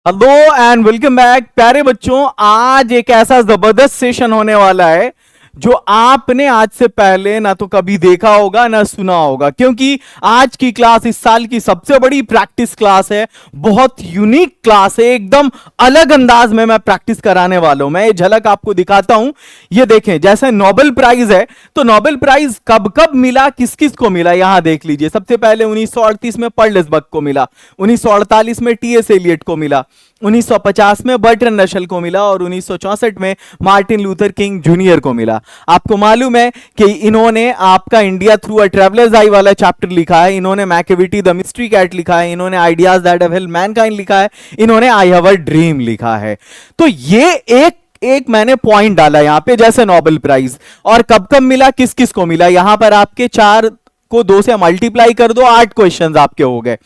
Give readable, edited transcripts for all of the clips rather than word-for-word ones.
Hello and welcome back प्यारे बच्चों। आज एक ऐसा जबरदस्त सेशन होने वाला है जो आपने आज से पहले ना तो कभी देखा होगा ना सुना होगा, क्योंकि आज की क्लास इस साल की सबसे बड़ी प्रैक्टिस क्लास है। बहुत यूनिक क्लास है, एकदम अलग अंदाज में मैं प्रैक्टिस कराने वाला हूं। मैं ये झलक आपको दिखाता हूं। ये देखें, जैसे नोबेल प्राइज है तो नोबेल प्राइज कब कब मिला, किस किस को मिला, यहां देख लीजिए। सबसे पहले 1938 में पर्ल लिसबर्ग को मिला, 1948 में टीएस एलियट को मिला, 1950 में बर्ट्रैंड रसेल को मिला और 1964 में मार्टिन लूथर किंग जूनियर को मिला। आपको मालूम है कि इन्होंने आपका इंडिया थ्रू अ ट्रैवलर्स आई वाला चैप्टर लिखा है, इन्होंने मैकेविटी द मिस्ट्री कैट लिखा है, इन्होंने ideas that have helped Mankind लिखा है, इन्होंने आई हैव अ ड्रीम लिखा है। तो ये एक मैंने पॉइंट डाला यहां पे, जैसे नोबेल प्राइज और कब कब मिला, किस किस को मिला। यहां पर आपके 4 को 2 से मल्टीप्लाई कर दो, 8 क्वेश्चंस आपके हो गए।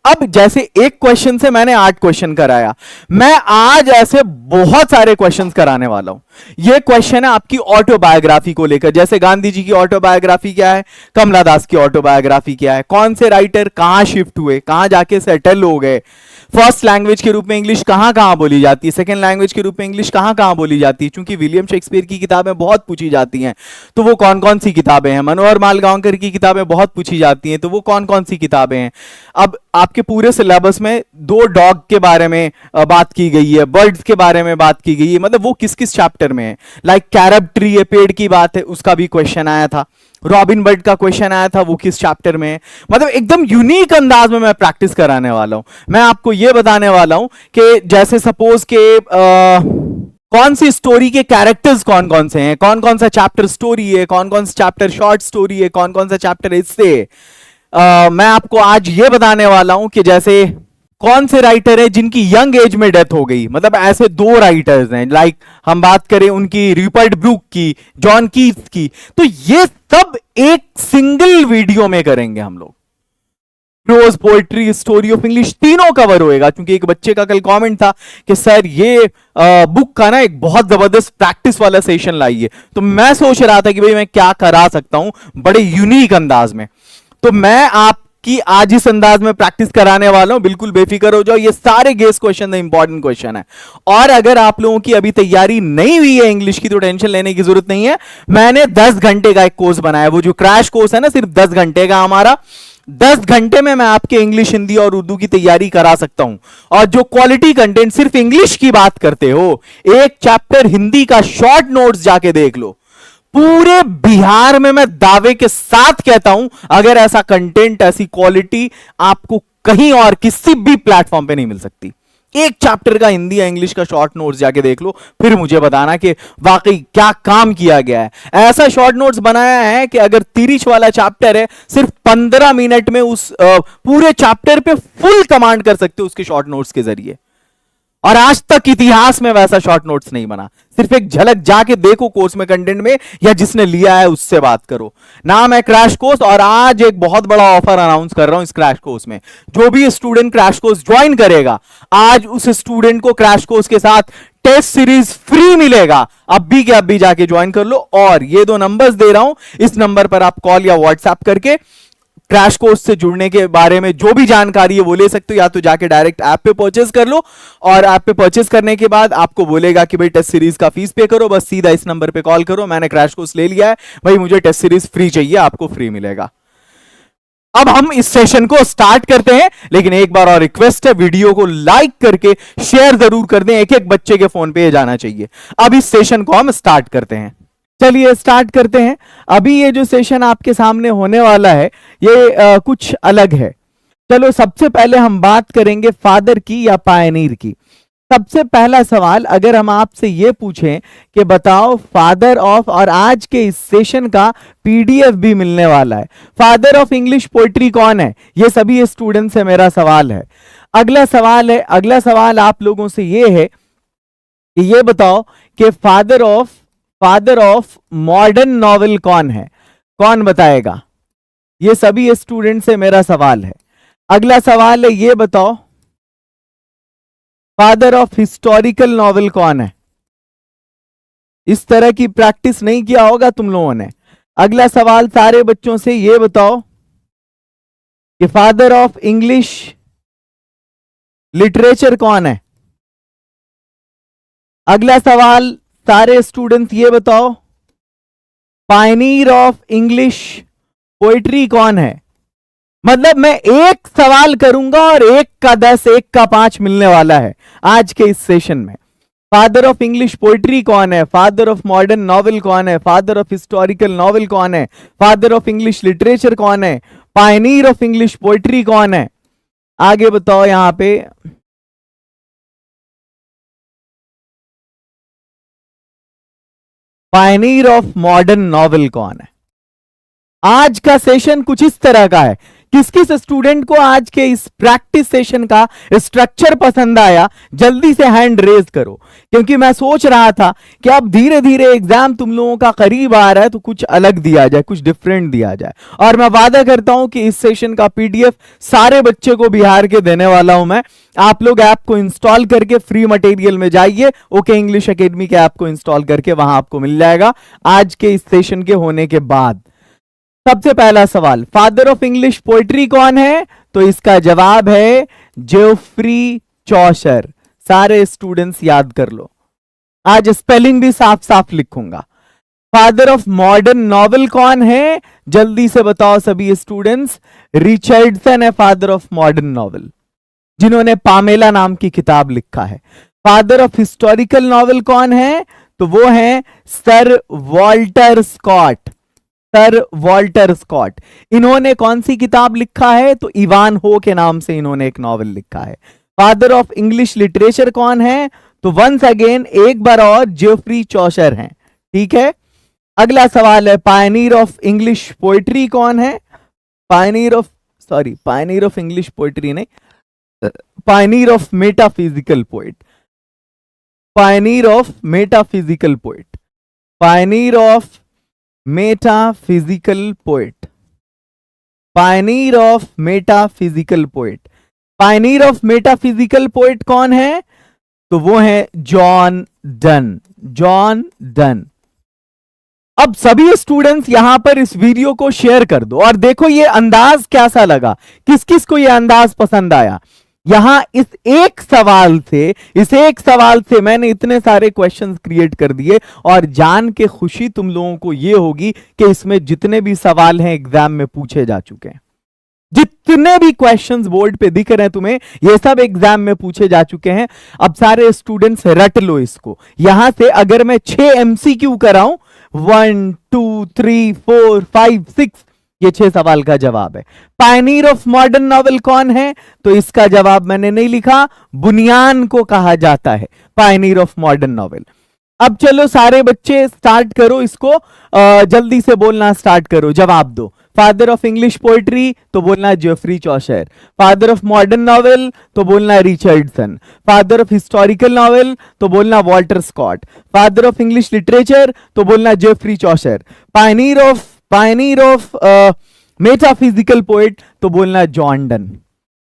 अब जैसे एक क्वेश्चन से मैंने 8 क्वेश्चन कराया, मैं आज ऐसे बहुत सारे क्वेश्चंस कराने वाला हूं। यह क्वेश्चन है आपकी ऑटोबायोग्राफी को लेकर। जैसे गांधी जी की ऑटोबायोग्राफी क्या है, कमला दास की ऑटोबायोग्राफी क्या है, कौन से राइटर कहां शिफ्ट हुए, कहां जाके सेटल हो गए, फर्स्ट लैंग्वेज के रूप में इंग्लिश कहां कहां बोली जाती है, सेकंड लैंग्वेज के रूप में इंग्लिश कहां कहां बोली जाती है। चूंकि विलियम शेक्सपियर की किताबें बहुत पूछी जाती हैं तो वो कौन कौन सी किताबें हैं, मनोहर मालगांवकर की किताबें बहुत पूछी जाती हैं तो वो कौन कौन सी किताबें हैं। अब आपके पूरे सिलेबस में 2 डॉग के बारे में बात की गई है, बर्ड्स के बारे में बात की गई है, मतलब वो किस किस चैप्टर में है। लाइक कैरब ट्री है, पेड़ की बात है, उसका भी क्वेश्चन आया था। रॉबिन बर्ड का क्वेश्चन आया था, वो किस चैप्टर में है। मतलब एकदम यूनिक अंदाज में मैं प्रैक्टिस कराने वाला हूं। मैं आपको यह बताने वाला हूं कि जैसे सपोज के कौन सी स्टोरी के कैरेक्टर्स कौन कौन से हैं, कौन कौन सा चैप्टर स्टोरी है, कौन कौन सा चैप्टर शॉर्ट स्टोरी है, कौन कौन सा चैप्टर इससे मैं आपको आज ये बताने वाला हूं कि जैसे कौन से राइटर है जिनकी यंग एज में डेथ हो गई। मतलब ऐसे 2 राइटर्स हैं, लाइक हम बात करें उनकी, रूपर्ट ब्रूक की, जॉन कीथ की। तो ये सब एक सिंगल वीडियो में करेंगे हम लोग। Prose, poetry, story of English तीनों कवर होएगा। क्योंकि एक बच्चे का कल कमेंट था कि सर ये बुक का ना एक बहुत जबरदस्त प्रैक्टिस वाला सेशन लाइए। तो मैं सोच रहा था कि भाई मैं क्या करा सकता हूं बड़े यूनिक अंदाज में। तो मैं आपकी आज इस अंदाज में प्रैक्टिस कराने वाला हूं, बिल्कुल बेफिक्र हो जाओ। ये सारे गेस क्वेश्चन इंपॉर्टेंट क्वेश्चन है। और अगर आप लोगों की अभी तैयारी नहीं हुई है इंग्लिश की तो टेंशन लेने की जरूरत नहीं है। मैंने 10 घंटे का एक कोर्स बनाया, वो जो क्रैश कोर्स है ना, सिर्फ 10 घंटे का हमारा। 10 घंटे में मैं आपके इंग्लिश, हिंदी और उर्दू की तैयारी करा सकता हूं। और जो क्वालिटी कंटेंट, सिर्फ इंग्लिश की बात करते हो, एक चैप्टर हिंदी का शॉर्ट नोट्स जाके देख लो। पूरे बिहार में मैं दावे के साथ कहता हूं, अगर ऐसा कंटेंट, ऐसी क्वालिटी आपको कहीं और किसी भी प्लेटफॉर्म पे नहीं मिल सकती। एक चैप्टर का हिंदी या इंग्लिश का शॉर्ट नोट्स जाके देख लो, फिर मुझे बताना कि वाकई क्या काम किया गया है। ऐसा शॉर्ट नोट्स बनाया है कि अगर 30 वाला चैप्टर है, सिर्फ 15 मिनट में उस पूरे चैप्टर पे फुल कमांड कर सकते हो उसके शॉर्ट नोट्स के जरिए। और आज तक इतिहास में वैसा शॉर्ट नोट्स नहीं बना। सिर्फ एक झलक जाके देखो कोर्स में, कंटेंट में, या जिसने लिया है उससे बात करो। नाम है क्रैश कोर्स, और आज एक बहुत बड़ा ऑफर अनाउंस कर रहा हूं इस क्रैश कोर्स में। जो भी स्टूडेंट क्रैश कोर्स ज्वाइन करेगा, आज उस स्टूडेंट को क्रैश कोर्स के साथ टेस्ट सीरीज फ्री मिलेगा। अब भी के अब भी जाके ज्वाइन कर लो। और ये 2 नंबर्स दे रहा हूं, इस नंबर पर आप कॉल या व्हाट्सएप करके क्रैश कोर्स से जुड़ने के बारे में जो भी जानकारी है वो ले सकते हो। या तो जाके डायरेक्ट ऐप पे परचेज कर लो, और ऐप पे परचेज करने के बाद आपको बोलेगा कि भाई टेस्ट सीरीज का फीस पे करो, बस सीधा इस नंबर पे कॉल करो, मैंने क्रैश कोर्स ले लिया है भाई, मुझे टेस्ट सीरीज फ्री चाहिए, आपको फ्री मिलेगा। अब हम इस सेशन को स्टार्ट करते हैं, लेकिन एक बार और रिक्वेस्ट है, वीडियो को लाइक करके शेयर जरूर कर दें, एक एक बच्चे के फोन पे जाना चाहिए। अब इस सेशन को हम स्टार्ट करते हैं। चलिए स्टार्ट करते हैं। अभी ये जो सेशन आपके सामने होने वाला है ये कुछ अलग है। चलो सबसे पहले हम बात करेंगे फादर की या पायनीर की। सबसे पहला सवाल, अगर हम आपसे ये पूछें कि बताओ फादर ऑफ, और आज के इस सेशन का पीडीएफ भी मिलने वाला है, फादर ऑफ इंग्लिश पोइट्री कौन है? ये सभी स्टूडेंट से मेरा सवाल है। अगला सवाल आप लोगों से ये है कि ये बताओ कि फादर ऑफ मॉडर्न नॉवेल कौन है? कौन बताएगा? ये सभी स्टूडेंट से मेरा सवाल है। अगला सवाल है, ये बताओ फादर ऑफ हिस्टोरिकल नॉवेल कौन है? इस तरह की प्रैक्टिस नहीं किया होगा तुम लोगों ने। अगला सवाल सारे बच्चों से, ये बताओ कि फादर ऑफ इंग्लिश लिटरेचर कौन है? अगला सवाल, सारे स्टूडेंट्स ये बताओ, पायनियर ऑफ इंग्लिश पोइट्री कौन है? मतलब मैं एक सवाल करूंगा और एक का 10, एक का 5 मिलने वाला है आज के इस सेशन में। फादर ऑफ इंग्लिश पोइट्री कौन है? फादर ऑफ मॉडर्न नॉवेल कौन है? फादर ऑफ हिस्टोरिकल नॉवेल कौन है? फादर ऑफ इंग्लिश लिटरेचर कौन है? पायनियर ऑफ इंग्लिश पोइट्री कौन है? आगे बताओ यहां पे। पायनियर ऑफ मॉडर्न नॉवेल कौन है? आज का सेशन कुछ इस तरह का है। किस किस स्टूडेंट को आज के इस प्रैक्टिस सेशन का स्ट्रक्चर पसंद आया, जल्दी से हैंड रेज करो, क्योंकि मैं सोच रहा था कि अब धीरे धीरे एग्जाम तुम लोगों का करीब आ रहा है तो कुछ अलग दिया जाए, कुछ डिफरेंट दिया जाए। और मैं वादा करता हूं कि इस सेशन का पीडीएफ सारे बच्चे को बिहार के देने वाला हूं मैं। आप लोग ऐप को इंस्टॉल करके फ्री मटेरियल में जाइए, ओके इंग्लिश एकेडमी के ऐप को इंस्टॉल करके वहां आपको मिल जाएगा आज के इस सेशन के होने के बाद। सबसे पहला सवाल, फादर ऑफ इंग्लिश पोइट्री कौन है? तो इसका जवाब है जेओफ्री चौसर। सारे स्टूडेंट्स याद कर लो, आज स्पेलिंग भी साफ साफ लिखूंगा। फादर ऑफ मॉडर्न नॉवेल कौन है? जल्दी से बताओ सभी स्टूडेंट्स। रिचर्डसन है फादर ऑफ मॉडर्न नॉवेल, जिन्होंने पामेला नाम की किताब लिखा है। फादर ऑफ हिस्टोरिकल नॉवेल कौन है? तो वो है sir Walter Scott. Sir Walter Scott, इन्होंने कौन सी किताब लिखा है? तो इवान हो के नाम से इन्होंने एक नॉवेल लिखा है। फादर ऑफ इंग्लिश लिटरेचर कौन है? तो वंस अगेन एक बार और जेओफ्री चौसर हैं। ठीक है, अगला सवाल है, पायनियर ऑफ इंग्लिश पोइट्री कौन है? पायनियर ऑफ इंग्लिश पोइट्री नहीं, Pioneer of metaphysical poet. Pioneer of metaphysical poet. Pioneer of metaphysical poet. Pioneer of metaphysical poet. Pioneer of metaphysical poet कौन है? तो वो है जॉन डन। John Donne. अब सभी स्टूडेंट्स यहां पर इस वीडियो को शेयर कर दो और देखो ये अंदाज कैसा लगा, किस किस को ये अंदाज पसंद आया। यहां इस एक सवाल से मैंने इतने सारे क्वेश्चंस क्रिएट कर दिए और जान के खुशी तुम लोगों को ये होगी कि इसमें जितने भी सवाल हैं एग्जाम में पूछे जा चुके हैं। जितने भी क्वेश्चंस बोर्ड पे दिख रहे हैं तुम्हें, ये सब एग्जाम में पूछे जा चुके हैं। अब सारे स्टूडेंट्स रट लो इसको। यहां से अगर मैं 6 एमसीक्यू कराऊं, 1 2 3 4 5 6, ये 6 सवाल का जवाब है। पायनियर ऑफ मॉडर्न नॉवेल कौन है? तो इसका जवाब मैंने नहीं लिखा, बुनियान को कहा जाता है पायनियर ऑफ मॉडर्न नॉवेल। अब चलो सारे बच्चे स्टार्ट करो इसको, जल्दी से बोलना स्टार्ट करो, जवाब दो। फादर ऑफ इंग्लिश पोइट्री तो बोलना Geoffrey Chaucer. Father of modern novel तो बोलना Richardson. Father of historical novel तो बोलना Walter Scott. Father of English literature तो बोलना Geoffrey Chaucer. Pioneer of metaphysical poet तो बोलना जॉन डन।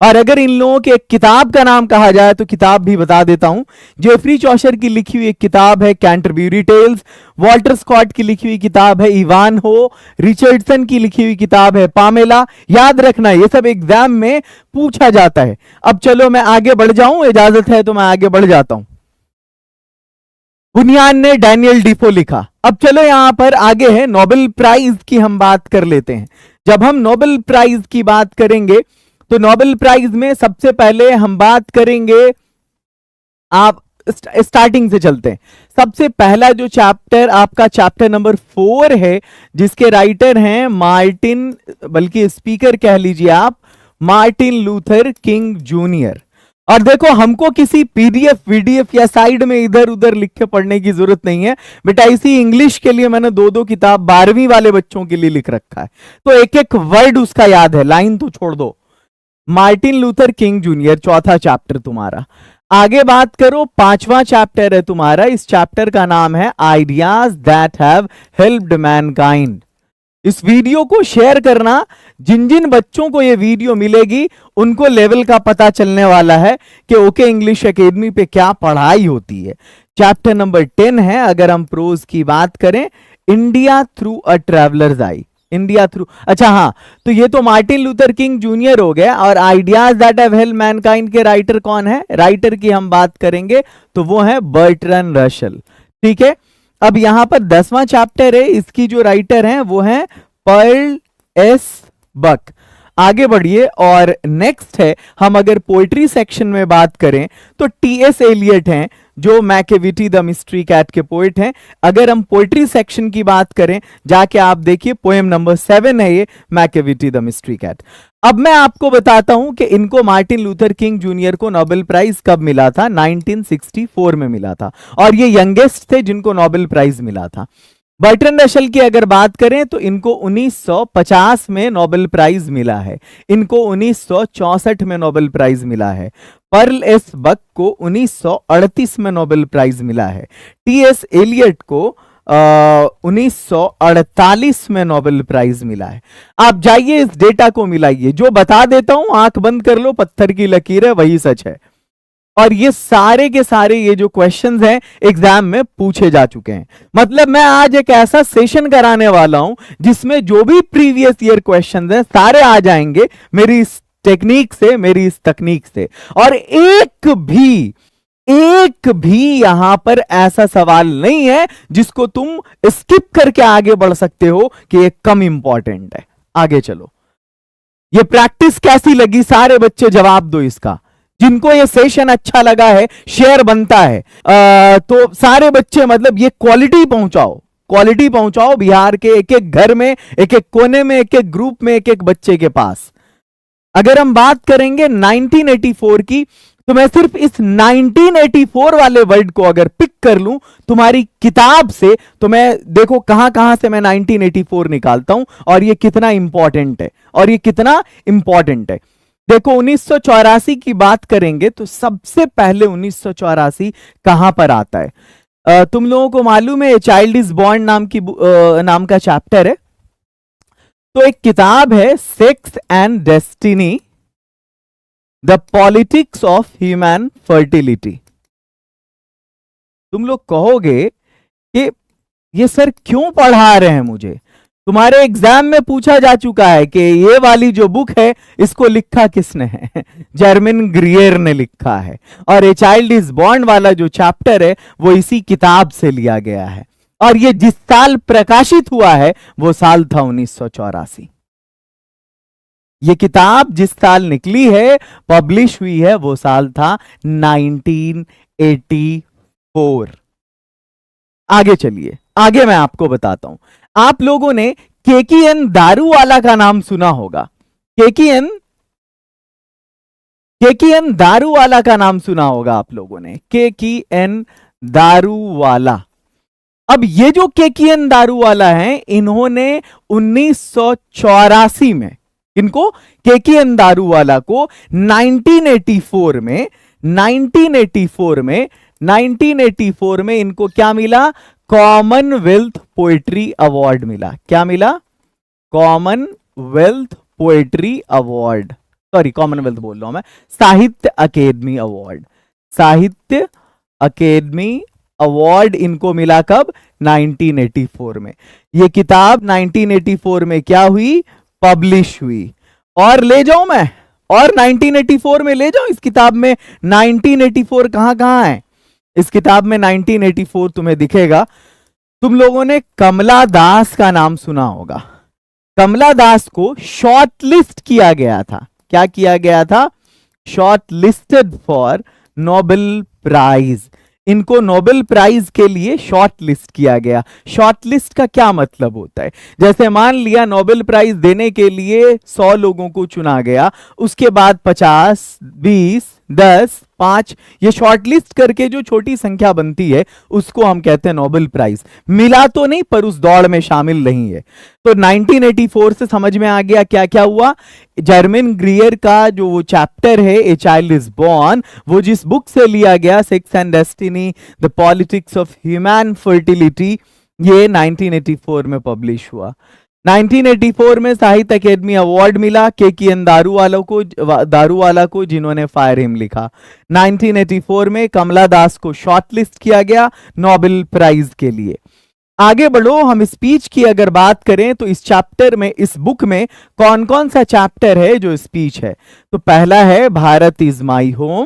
और अगर इन लोगों के एक किताब का नाम कहा जाए तो किताब भी बता देता हूं। जेओफ्री चौसर की लिखी हुई एक किताब है कैंटरबरी टेल्स। वॉल्टर स्कॉट की लिखी हुई किताब है इवान हो। रिचर्डसन की लिखी हुई किताब है पामेला। याद रखना ये सब एग्जाम में पूछा जाता है। अब चलो मैं आगे बढ़ जाऊं, इजाजत है तो मैं आगे बढ़ जाता हूं। बुनियान ने डैनियल डिफो लिखा। अब चलो यहां पर आगे है नोबेल प्राइज की हम बात कर लेते हैं। जब हम नोबेल प्राइज की बात करेंगे तो नोबेल प्राइज में सबसे पहले हम बात करेंगे, आप स्टार्टिंग से चलते हैं। सबसे पहला जो चैप्टर आपका चैप्टर नंबर 4 है, जिसके राइटर हैं मार्टिन, बल्कि स्पीकर कह लीजिए आप, मार्टिन लूथर किंग जूनियर। और देखो हमको किसी पीडीएफ वीडीएफ या साइड में इधर उधर लिख के पढ़ने की जरूरत नहीं है बेटा। इसी इंग्लिश के लिए मैंने 2-2 किताब 12वीं वाले बच्चों के लिए लिख रखा है, तो एक एक वर्ड उसका याद है, लाइन तो छोड़ दो। मार्टिन लूथर किंग जूनियर चौथा चैप्टर तुम्हारा। आगे बात करो 5वां चैप्टर है तुम्हारा। इस चैप्टर का नाम है ideas that have helped Mankind. इस वीडियो को शेयर करना, जिन जिन बच्चों को ये वीडियो मिलेगी उनको लेवल का पता चलने वाला है कि ओके इंग्लिश एकेडमी पे क्या पढ़ाई होती है। चैप्टर नंबर 10 है, अगर हम प्रोज की बात करें, India through a travellers I. India through, अच्छा हाँ, तो ये तो मार्टिन लूथर किंग जूनियर हो गए। और ideas that have helped Mankind के राइटर कौन है? राइटर की हम बात करेंगे तो वो है बर्ट्रैंड रसेल। ठीक है, अब यहां पर 10वां चैप्टर है, इसकी जो राइटर हैं वो है पर्ल एस बक। आगे बढ़िए, और नेक्स्ट है, हम अगर पोएट्री सेक्शन में बात करें तो टीएस एलियट हैं जो मैकेविटी द मिस्ट्री कैट के पोएट हैं। अगर हम पोएट्री सेक्शन की बात करें, जाके आप देखिए पोएम नंबर 7 है ये, मैकेविटी द मिस्ट्री कैट। अब मैं आपको बताता हूं कि इनको मार्टिन लूथर किंग जूनियर को नोबेल प्राइज कब मिला था? 1964 में मिला था, और ये यंगेस्ट थे जिनको नोबेल प्राइज मिला था। बर्ट्रैंड रसेल की अगर बात करें तो इनको 1950 में नोबेल प्राइज मिला है, इनको 1964 में नोबेल प्राइज मिला है। पर्ल एस बक को 1938 में नोबेल प्राइज मिला है। टीएस एलियट को 1948 में नोबेल प्राइज मिला है। आप जाइए इस डेटा को मिलाइए, जो बता देता हूं आंख बंद कर लो, पत्थर की लकीर है, वही सच है। और ये सारे के सारे ये जो क्वेश्चंस हैं एग्जाम में पूछे जा चुके हैं। मतलब मैं आज एक ऐसा सेशन कराने वाला हूं जिसमें जो भी प्रीवियस ईयर क्वेश्चंस हैं सारे आ जाएंगे मेरी इस टेक्निक से, मेरी इस तकनीक से। और एक भी यहां पर ऐसा सवाल नहीं है जिसको तुम स्किप करके आगे बढ़ सकते हो कि ये कम इंपॉर्टेंट है। आगे चलो, ये प्रैक्टिस कैसी लगी? सारे बच्चे जवाब दो इसका। जिनको ये सेशन अच्छा लगा है, शेयर बनता है, तो सारे बच्चे मतलब ये क्वालिटी पहुंचाओ बिहार के एक एक घर में, एक एक कोने में, एक एक ग्रुप में, एक एक बच्चे के पास। अगर हम बात करेंगे 1984 की, तो मैं सिर्फ इस 1984 वाले वर्ड को अगर पिक कर लूं तुम्हारी किताब से, तो मैं देखो कहां कहां से मैं 1984 निकालता हूं और ये कितना इंपॉर्टेंट है, देखो 1984 की बात करेंगे तो सबसे पहले 1984 कहां पर आता है? तुम लोगों को मालूम है चाइल्ड इज बॉर्न नाम का चैप्टर है। तो एक किताब है sex and destiny, the politics of human fertility. तुम लोग कहोगे कि ये सर क्यों पढ़ा रहे हैं मुझे? तुम्हारे एग्जाम में पूछा जा चुका है कि ये वाली जो बुक है इसको लिखा किसने है? जर्मन ग्रियर ने लिखा है। और ए चाइल्ड इज बॉर्न वाला जो चैप्टर है वो इसी किताब से लिया गया है। और ये जिस साल प्रकाशित हुआ है वो साल था 1984। ये किताब जिस साल निकली है, पब्लिश हुई है, वो साल था 1984। आगे चलिए, आगे मैं आपको बताता हूं। आप लोगों ने केकीएन दारूवाला का नाम सुना होगा। केकीएन दारूवाला का नाम सुना होगा आप लोगों ने, केकीएन दारूवाला। अब ये जो केकीएन दारूवाला है, इन्होंने 1984 में, इनको केकीएन दारूवाला को 1984 में इनको क्या मिला? कॉमनवेल्थ पोएट्री अवार्ड मिला। क्या मिला? Commonwealth poetry award, sorry Commonwealth बोल रहा हूं मैं, साहित्य अकेडमी अवार्ड। साहित्य अकेडमी अवार्ड इनको मिला कब? 1984 में। ये किताब 1984 में क्या हुई? पब्लिश हुई। और ले जाऊं मैं, और 1984 में ले जाऊं इस किताब में? 1984 कहां कहां है इस किताब में? 1984 तुम्हें दिखेगा। तुम लोगों ने कमला दास का नाम सुना होगा। कमला दास को शॉर्टलिस्ट किया गया था। क्या किया गया था? Shortlisted for Nobel prize. इनको नोबेल प्राइज के लिए शॉर्ट लिस्ट किया गया। शॉर्ट लिस्ट का क्या मतलब होता है? जैसे मान लिया नोबेल प्राइज देने के लिए 100 लोगों को चुना गया, उसके बाद 50, 20, 10, 5, ये शॉर्ट लिस्ट करके जो छोटी संख्या बनती है उसको हम कहते हैं नोबेल प्राइज। मिला तो नहीं पर उस दौड़ में शामिल नहीं है। तो 1984 से समझ में आ गया क्या क्या हुआ। जर्मन ग्रियर का जो वो चैप्टर है ए चाइल्ड इज बॉर्न, वो जिस बुक से लिया गया, sex and destiny the politics of human fertility, ये 1984 में पब्लिश हुआ। 1984 में साहित्य अकेडमी अवार्ड मिला केकीएन दारूवाला को जिन्होंने फायर हिम लिखा। 1984 में कमला दास को शॉर्टलिस्ट किया गया नोबेल प्राइज के लिए। आगे बढ़ो। हम स्पीच की अगर बात करें तो इस चैप्टर में, इस बुक में कौन कौन सा चैप्टर है जो स्पीच है? तो पहला है Bharat is my home,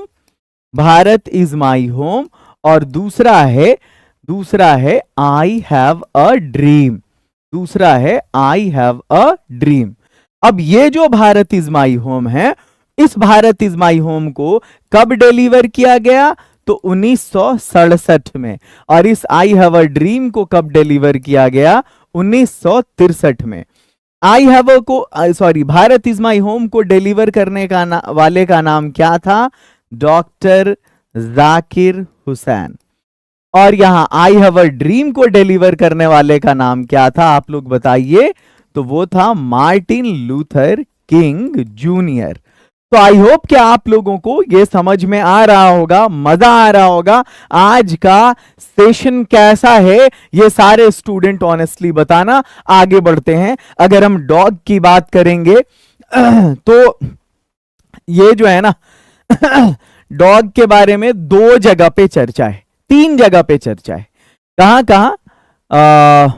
Bharat is my home, और दूसरा है आई हैव अ ड्रीम, दूसरा है आई हैव अ ड्रीम। अब ये जो भारत इज माई होम है, इस भारत इज माई होम को कब डिलीवर किया गया? तो 1967 में। और इस आई हैव अ ड्रीम को कब डिलीवर किया गया? 1963 में। आई हैव अ को, sorry, Bharat is my home को डिलीवर करने का वाले का नाम क्या था? डॉक्टर जाकिर हुसैन। और यहां आई हैव अ ड्रीम को डिलीवर करने वाले का नाम क्या था? आप लोग बताइए। तो वो था मार्टिन लूथर किंग जूनियर। तो आई होप कि आप लोगों को ये समझ में आ रहा होगा, मजा आ रहा होगा। आज का सेशन कैसा है ये सारे स्टूडेंट ऑनेस्टली बताना। आगे बढ़ते हैं। अगर हम डॉग की बात करेंगे तो ये जो है ना डॉग के बारे में 2 जगह पे चर्चा है, 3 जगह पे चर्चा है। कहां कहां?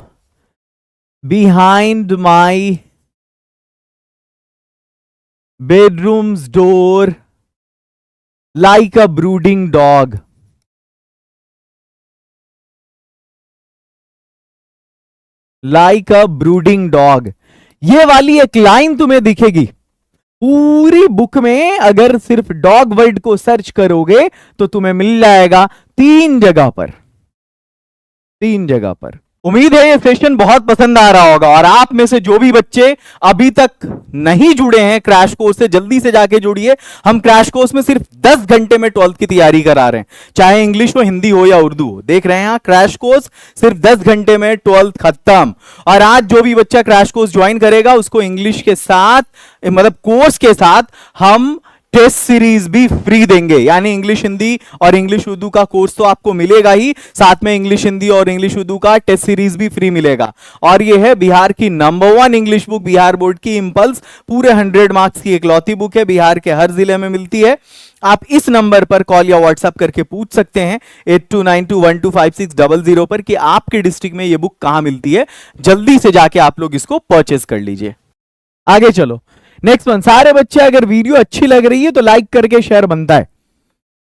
Behind my bedroom's door, like a brooding dog, like a brooding dog। ये वाली एक लाइन तुम्हें दिखेगी पूरी बुक में। अगर सिर्फ डॉग वर्ड को सर्च करोगे तो तुम्हें मिल जाएगा 3 जगह पर, 3 जगह पर। उम्मीद है ये सेशन बहुत पसंद आ रहा होगा। और आप में से जो भी बच्चे अभी तक नहीं जुड़े हैं क्रैश कोर्स से, जल्दी से जाके जुड़िए। हम क्रैश कोर्स में सिर्फ 10 घंटे में 12th की तैयारी करा रहे हैं, चाहे इंग्लिश हो, हिंदी हो या उर्दू हो। देख रहे हैं यहाँ क्रैश कोर्स सिर्फ 10 घंटे में 12th खत्म। और आज जो भी बच्चा क्रैश कोर्स ज्वाइन करेगा उसको इंग्लिश के साथ, मतलब कोर्स के साथ, हम टेस्ट सीरीज भी फ्री देंगे। यानी इंग्लिश हिंदी और इंग्लिश उर्दू का कोर्स तो आपको मिलेगा ही, साथ में इंग्लिश हिंदी और इंग्लिश उर्दू का टेस्ट सीरीज भी फ्री मिलेगा। और ये है बिहार की number 1 English book, Bihar board की इम्पल्स। पूरे 100 मार्क्स की इकलौती बुक है, बिहार के हर जिले में मिलती है। आप इस नंबर पर कॉल या व्हाट्सएप करके पूछ सकते हैं 8292125600 पर कि आपके डिस्ट्रिक्ट में ये बुक कहां मिलती है। जल्दी से जाके आप लोग इसको परचेज कर लीजिए। आगे चलो, नेक्स्ट वन। सारे बच्चे अगर वीडियो अच्छी लग रही है तो लाइक करके शेयर बनता है।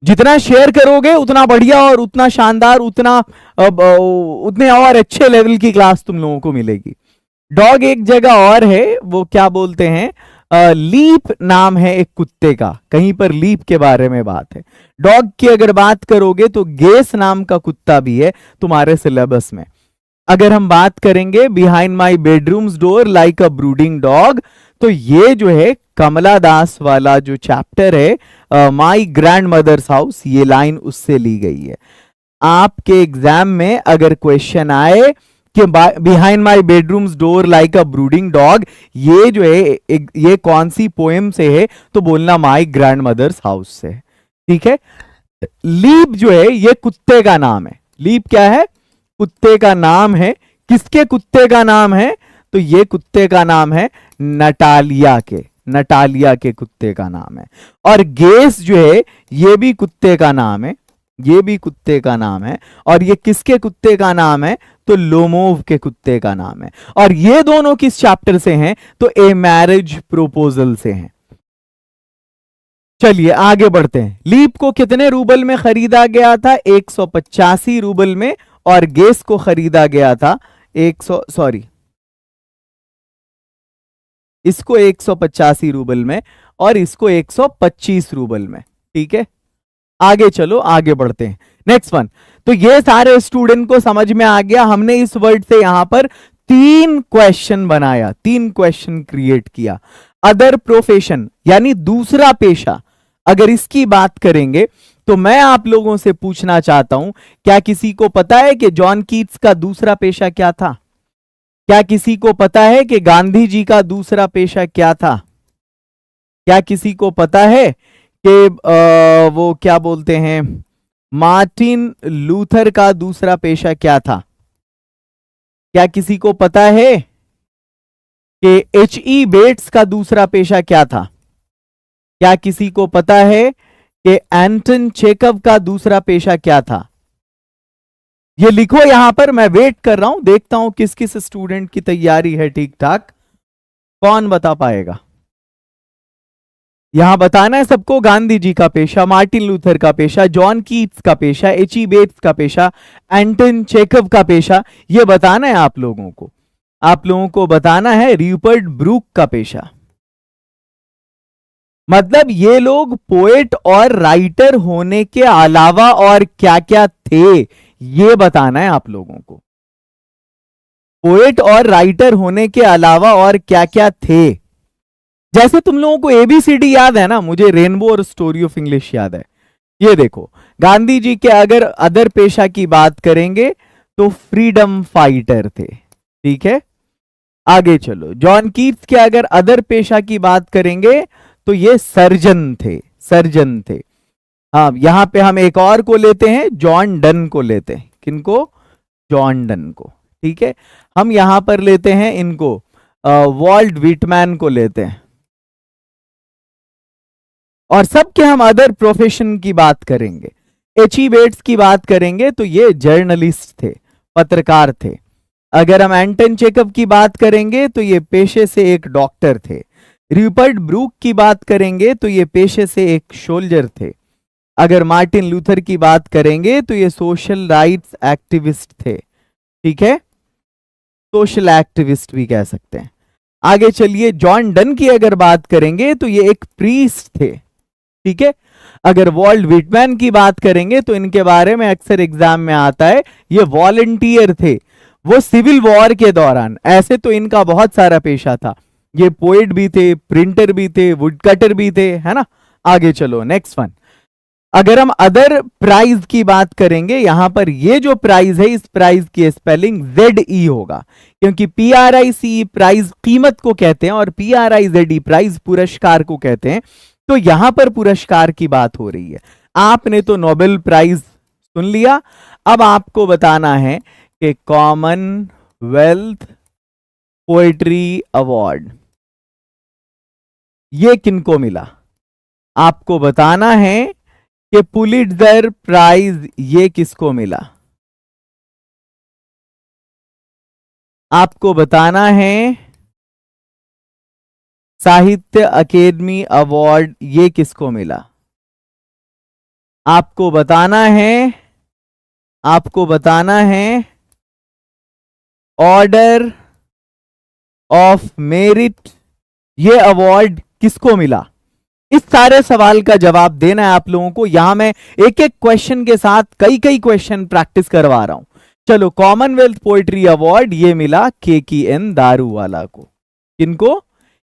जितना शेयर करोगे उतना बढ़िया और उतना शानदार, उतने और अच्छे लेवल की क्लास तुम लोगों को मिलेगी। डॉग एक जगह और है, वो क्या बोलते हैं, लीप नाम है एक कुत्ते का। कहीं पर लीप के बारे में बात है। डॉग की अगर बात करोगे तो गेस नाम का कुत्ता भी है तुम्हारे सिलेबस में। अगर हम बात करेंगे behind my bedrooms door like a brooding dog, तो ये जो है कमला दास वाला जो चैप्टर है, माई ग्रैंड मदर्स हाउस, ये लाइन उससे ली गई है। आपके एग्जाम में अगर क्वेश्चन आए कि behind my bedrooms door like a brooding dog, ये जो है ये कौन सी पोएम से है, तो बोलना माई ग्रैंड मदर्स हाउस से। ठीक है। लीप जो है ये कुत्ते का नाम है। लीप क्या है? कुत्ते का नाम है। किसके कुत्ते का नाम है? तो ये कुत्ते का नाम है नटालिया के, नटालिया के कुत्ते का नाम है। और गेस जो है ये भी कुत्ते का नाम है, ये भी कुत्ते का नाम है। और ये किसके कुत्ते का नाम है? तो लोमोव के कुत्ते का नाम है। और ये दोनों किस चैप्टर से हैं? तो ए मैरिज प्रोपोजल से हैं। चलिए आगे बढ़ते हैं। लीप को कितने रूबल में खरीदा गया था? 185 रूबल में। और गेस को खरीदा गया था इसको 185 रूबल में और इसको 125 रूबल में। ठीक है, आगे चलो, आगे बढ़ते हैं। Next one. तो ये सारे स्टूडेंट को समझ में आ गया। हमने इस वर्ड से यहां पर 3 क्वेश्चन बनाया, 3 क्वेश्चन क्रिएट किया। अदर प्रोफेशन यानी दूसरा पेशा, अगर इसकी बात करेंगे तो मैं आप लोगों से पूछना चाहता हूं, क्या किसी को पता है कि जॉन कीट्स का दूसरा पेशा क्या था? क्या किसी को पता है कि गांधी जी का दूसरा पेशा क्या था? क्या किसी को पता है कि वो क्या बोलते हैं, मार्टिन लूथर का दूसरा पेशा क्या था? क्या किसी को पता है कि H.E. बेट्स का दूसरा पेशा क्या था? क्या किसी को पता है कि एंटन चेकव का दूसरा पेशा क्या था? ये लिखो यहां पर, मैं वेट कर रहा हूं, देखता हूं किस किस स्टूडेंट की तैयारी है ठीक ठाक, कौन बता पाएगा। यहां बताना है सबको, गांधी जी का पेशा, मार्टिन लूथर का पेशा, जॉन कीट्स का पेशा, एची बेट्स का पेशा, एंटन चेकव का पेशा, ये बताना है आप लोगों को। आप लोगों को बताना है र्यूपर्ट ब्रूक का पेशा। मतलब ये लोग पोएट और राइटर होने के अलावा और क्या क्या थे, ये बताना है आप लोगों को। पोएट और राइटर होने के अलावा और क्या क्या थे। जैसे तुम लोगों को एबीसीडी याद है ना, मुझे रेनबो और स्टोरी ऑफ इंग्लिश याद है। ये देखो, गांधी जी के अगर अदर पेशा की बात करेंगे तो फ्रीडम फाइटर थे, ठीक है। आगे चलो, जॉन कीट्स के अगर अदर पेशा की बात करेंगे तो ये सर्जन थे, सर्जन थे। हाँ, यहां पे हम एक और को लेते हैं, जॉन डन को लेते हैं। किनको? जॉन डन को, ठीक है। हम यहां पर लेते हैं इनको, वॉल्ट विटमैन को लेते हैं। और सबके हम अदर प्रोफेशन की बात करेंगे। एची बेट्स की बात करेंगे तो ये जर्नलिस्ट थे, पत्रकार थे। अगर हम एंटन चेकव की बात करेंगे तो ये पेशे से एक डॉक्टर थे। र्यूपर्ट ब्रूक की बात करेंगे तो ये पेशे से एक सोल्जर थे। अगर मार्टिन लूथर की बात करेंगे तो ये सोशल राइट्स एक्टिविस्ट थे, ठीक है, सोशल एक्टिविस्ट भी कह सकते हैं। आगे चलिए, जॉन डन की अगर बात करेंगे तो ये एक प्रीस्ट थे, ठीक है। अगर वॉल्ट विटमैन की बात करेंगे तो इनके बारे में अक्सर एग्जाम में आता है, ये वॉलंटियर थे। वो सिविल वॉर के दौरान, ऐसे तो इनका बहुत सारा पेशा था, ये पोएट भी थे, प्रिंटर भी थे, वुडकटर भी थे, है ना। आगे चलो, नेक्स्ट वन। अगर हम अदर प्राइज की बात करेंगे, यहां पर ये जो प्राइज है, इस प्राइज की स्पेलिंग ZE होगा, क्योंकि PRICE प्राइज कीमत को कहते हैं और PRIZE प्राइज पुरस्कार को कहते हैं। तो यहां पर पुरस्कार की बात हो रही है। आपने तो नोबेल प्राइज सुन लिया, अब आपको बताना है कि कॉमनवेल्थ पोएट्री अवार्ड ये किनको मिला। आपको बताना है कि पुलिट्जर प्राइज ये किसको मिला। आपको बताना है साहित्य अकेडमी अवार्ड ये किसको मिला। आपको बताना है, आपको बताना है ऑर्डर ऑफ मेरिट ये अवार्ड किसको मिला। इस सारे सवाल का जवाब देना है आप लोगों को। यहां मैं एक एक क्वेश्चन के साथ कई कई क्वेश्चन प्रैक्टिस करवा रहा हूं। चलो, कॉमनवेल्थ पोएट्री अवार्ड ये मिला KKN दारूवाला को। किनको?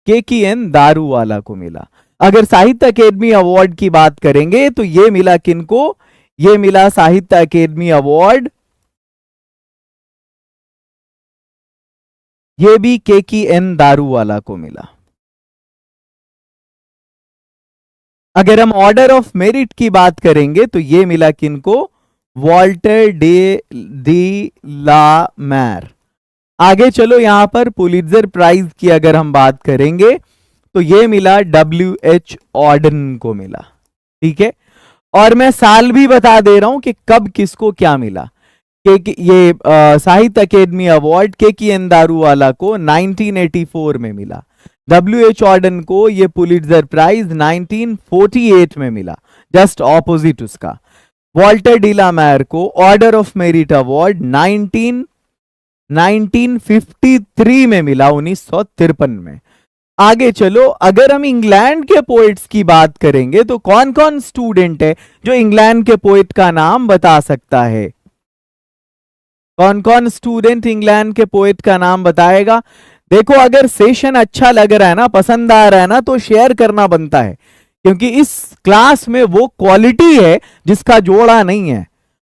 KKN दारूवाला को मिला। अगर साहित्य अकेडमी अवार्ड की बात करेंगे तो ये मिला किनको? ये मिला साहित्य अकेडमी अवार्ड, ये भी KKN दारूवाला को मिला। अगर हम ऑर्डर ऑफ मेरिट की बात करेंगे तो ये मिला किनको? वॉल्टर डी ला मैर। आगे चलो, यहां पर पुलिट्जर प्राइज की अगर हम बात करेंगे तो ये मिला WH ऑर्डन को मिला, ठीक है। और मैं साल भी बता दे रहा हूं कि कब किसको क्या मिला। ये साहित्य अकेडमी अवार्ड KKN दारूवाला को 1984 में मिला। WH ऑर्डन को ये पुलिट्जर प्राइज 1948 में मिला, जस्ट ऑपोजिट उसका। वॉल्टर डी ला मैर को ऑर्डर ऑफ मेरिट अवार्ड 1953 में मिला, 1953 में। आगे चलो, अगर हम इंग्लैंड के पोएट्स की बात करेंगे तो कौन कौन स्टूडेंट है जो इंग्लैंड के पोएट का नाम बता सकता है? कौन कौन स्टूडेंट इंग्लैंड के पोएट का नाम बताएगा? देखो, अगर सेशन अच्छा लग रहा है ना, पसंद आ रहा है ना, तो शेयर करना बनता है, क्योंकि इस क्लास में वो क्वालिटी है जिसका जोड़ा नहीं है।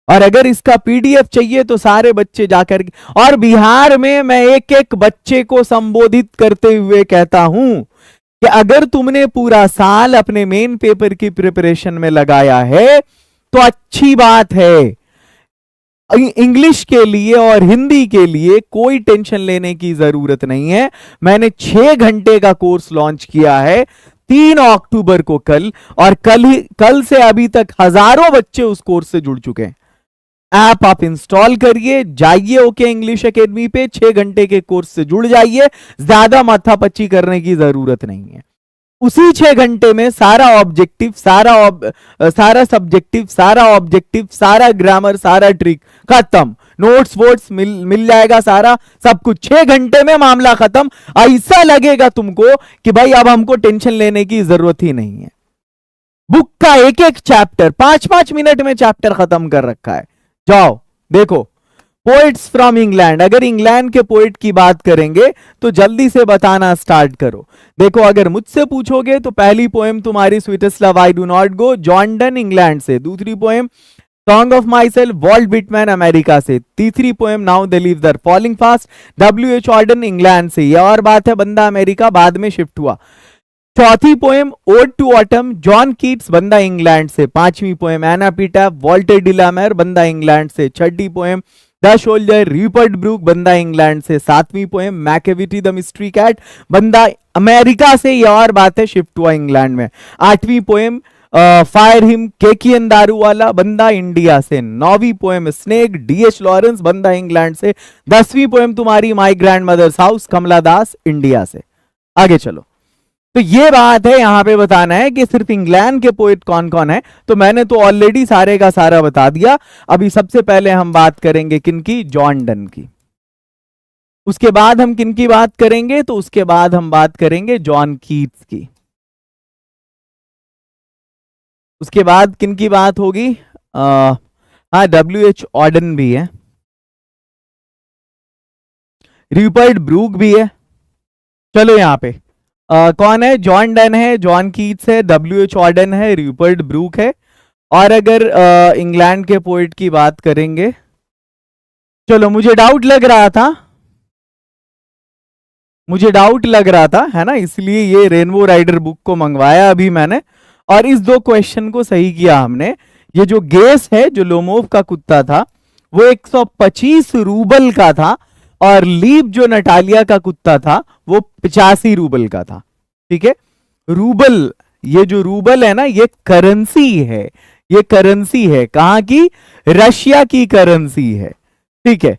और अगर इसका PDF चाहिए तो सारे बच्चे जाकर, और बिहार में मैं एक एक बच्चे को संबोधित करते हुए कहता हूं कि अगर तुमने पूरा साल अपने मेन पेपर की प्रिपरेशन में लगाया है तो अच्छी बात है। इंग्लिश के लिए और हिंदी के लिए कोई टेंशन लेने की जरूरत नहीं है। मैंने 6 घंटे का कोर्स लॉन्च किया है 3 अक्टूबर को, कल, और कल से अभी तक हजारों बच्चे उस कोर्स से जुड़ चुके हैं। ऐप आप इंस्टॉल करिए, जाइए ओके इंग्लिश एकेडमी पे, 6 घंटे के कोर्स से जुड़ जाइए, ज्यादा माथापच्ची करने की जरूरत नहीं है। उसी 6 घंटे में सारा ऑब्जेक्टिव, सारा सब्जेक्टिव, सारा ऑब्जेक्टिव, सारा ग्रामर, सारा ट्रिक खत्म, नोट्स वोट्स मिल जाएगा, सारा सब कुछ 6 घंटे में मामला खत्म। ऐसा लगेगा तुमको कि भाई अब हमको टेंशन लेने की जरूरत ही नहीं है। बुक का एक एक चैप्टर 5-5 मिनट में चैप्टर खत्म कर रखा है। जाओ देखो, पोइट्स फ्रॉम इंग्लैंड, अगर इंग्लैंड के पोइट की बात करेंगे तो जल्दी से बताना स्टार्ट करो। देखो अगर मुझसे पूछोगे तो पहली पोएम तुम्हारी sweetest love I do not go, John Donne England से। दूसरी poem song of my self, Walt Whitman America से। तीसरी poem now the leaves are falling fast, W H. Auden England से। ये और बात है, बंदा अमेरिका बाद में शिफ्ट हुआ। चौथी poem ode to autumn, John Keats, बंदा इंग्लैंड से। पांचवी पोएम एना पीटा, वॉल्टर डिलामेर, बंदा इंग्लैंड से। छठी poem the soldier, Rupert Brooke, बंदा इंग्लैंड से। सातवीं poem Macavity the mystery cat, बंदा अमेरिका से। ये और बात है, शिफ्ट हुआ इंग्लैंड में। आठवीं poem fire hymn, Keki N Daruwalla, बंदा इंडिया से। नौवीं पोएम स्नेक, डी.एच. लॉरेंस, बंदा इंग्लैंड से। 10वीं पोएम तुम्हारी my grandmother's house, Kamala Das, India से। आगे चलो, तो ये बात है, यहां पे बताना है कि सिर्फ इंग्लैंड के पोइट कौन कौन है। तो मैंने तो ऑलरेडी सारे का सारा बता दिया। अभी सबसे पहले हम बात करेंगे किनकी, जॉन डन की। उसके बाद हम किनकी बात करेंगे, तो उसके बाद हम बात करेंगे जॉन कीट्स की। उसके बाद किनकी बात होगी, हाँ डब्ल्यू.एच. ऑर्डन भी है, रूपर्ट ब्रूक भी है। चलो यहां पे कौन है, जॉन डन है, जॉन कीट्स है, डब्ल्यू.एच. ऑर्डन है, रूपर्ट ब्रूक है। और अगर इंग्लैंड के पोइट की बात करेंगे, चलो मुझे डाउट लग रहा था, है ना, इसलिए ये रेनबो राइडर बुक को मंगवाया अभी मैंने, और इस 2 क्वेश्चन को सही किया हमने। ये जो गेस है, जो लोमोव का कुत्ता था वो 125 रूबल का था, और लीप जो नटालिया का कुत्ता था वो 85 रूबल का था। ठीक है, रूबल, ये जो रूबल है ना, ये करेंसी है, ये करेंसी है कहां की, रशिया की करेंसी है। ठीक है,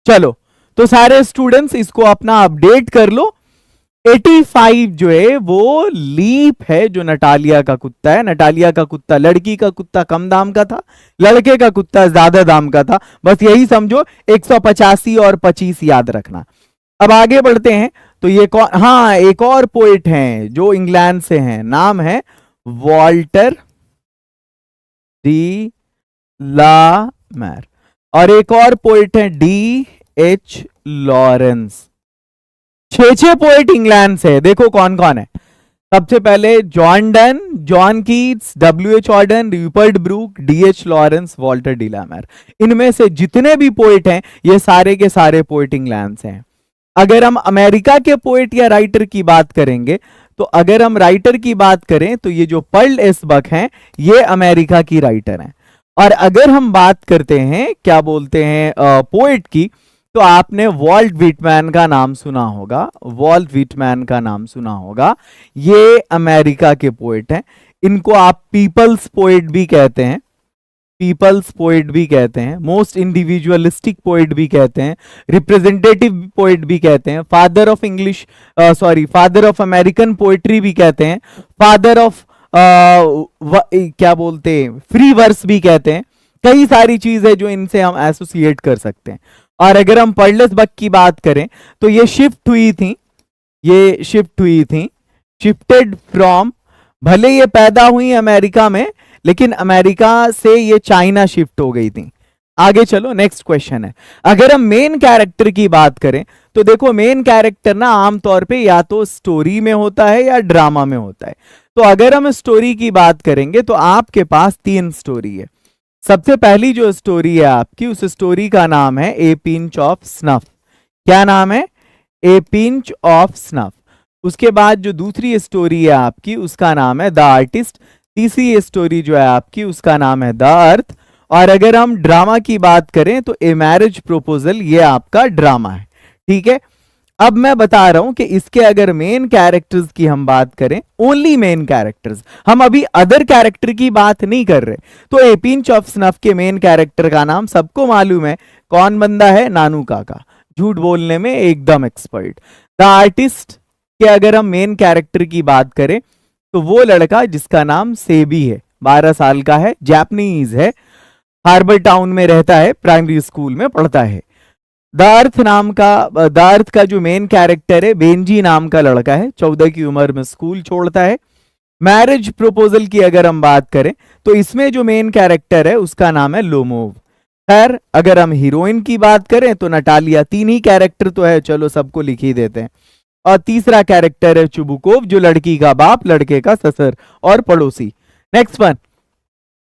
चलो तो सारे स्टूडेंट्स इसको अपना अपडेट कर लो। 85 जो है वो लीप है, जो नटालिया का कुत्ता है। नटालिया का कुत्ता, लड़की का कुत्ता कम दाम का था, लड़के का कुत्ता ज्यादा दाम का था। बस यही समझो, 185 और 25 याद रखना। अब आगे बढ़ते हैं, तो ये कौन, हाँ एक और पोइट हैं जो इंग्लैंड से हैं, नाम है वॉल्टर डी लामेर, और एक और पोइट है डी.एच. लॉरेंस। 6 पोइट इंग्लैंड से। देखो कौन कौन है, सबसे पहले John Donne, John Keats, W H. Auden, Rupert Brooke, D H. Lawrence, Walter de la Mare. इनमें से जितने भी पोइट हैं ये सारे के सारे पोइट इंग्लैंड से हैं। अगर हम अमेरिका के पोइट या राइटर की बात करेंगे, तो अगर हम राइटर की बात करें तो ये जो पर्ल एस बक हैं ये अमेरिका की राइटर हैं। और अगर हम बात करते हैं क्या बोलते हैं पोइट की, तो आपने वॉल्ट विटमैन का नाम सुना होगा, वॉल्ट विटमैन का नाम सुना होगा। ये अमेरिका के पोइट हैं। इनको आप पीपल्स पोइट भी कहते हैं, पीपल्स पोइट भी कहते हैं, मोस्ट इंडिविजुअलिस्टिक पोइट भी कहते हैं, रिप्रेजेंटेटिव पोइट भी कहते हैं, father of English father of American poetry भी कहते हैं, फादर ऑफ क्या बोलते हैं, फ्री वर्स भी कहते हैं। कई सारी चीज है जो इनसे हम एसोसिएट कर सकते हैं। और अगर हम पर्लेस बक की बात करें तो ये शिफ्ट हुई थी, शिफ्टेड फ्रॉम, भले ये पैदा हुई अमेरिका में, लेकिन अमेरिका से ये चाइना शिफ्ट हो गई थी। आगे चलो, नेक्स्ट क्वेश्चन है। अगर हम मेन कैरेक्टर की बात करें तो देखो, मेन कैरेक्टर ना आमतौर पे या तो स्टोरी में होता है या ड्रामा में होता है। तो अगर हम स्टोरी की बात करेंगे तो आपके पास 3 स्टोरी है। सबसे पहली जो स्टोरी है आपकी, उस स्टोरी का नाम है ए पिंच ऑफ स्नफ। क्या नाम है, ए पिंच ऑफ स्नफ। उसके बाद जो दूसरी स्टोरी है आपकी, उसका नाम है द आर्टिस्ट। तीसरी स्टोरी जो है आपकी, उसका नाम है द अर्थ। और अगर हम ड्रामा की बात करें तो ए मैरिज प्रपोजल, ये आपका ड्रामा है। ठीक है, अब मैं बता रहा हूं कि इसके अगर मेन कैरेक्टर्स की हम बात करें, ओनली मेन कैरेक्टर्स, हम अभी अदर कैरेक्टर की बात नहीं कर रहे, तो ए पिंच ऑफ स्नफ के मेन कैरेक्टर का नाम सबको मालूम है, कौन बंदा है? नानू काका, झूठ बोलने में एकदम एक्सपर्ट। द आर्टिस्ट के अगर हम मेन कैरेक्टर की बात करें तो वो लड़का जिसका नाम सेबी है, 12 साल का है, जापानीज है, हार्बर टाउन में रहता है, प्राइमरी स्कूल में पढ़ता है। द अर्थ का जो मेन कैरेक्टर है बेंजी नाम का लड़का है, 14 की उम्र में स्कूल छोड़ता है। मैरिज प्रपोजल की अगर हम बात करें तो इसमें जो मेन कैरेक्टर है उसका नाम है लोमोव। खैर अगर हम हीरोइन की बात करें तो नटालिया, 3 ही कैरेक्टर तो है, चलो सबको लिख ही देते हैं। और तीसरा कैरेक्टर है चुबुकोव, जो लड़की का बाप, लड़के का ससुर और पड़ोसी। नेक्स्ट वन,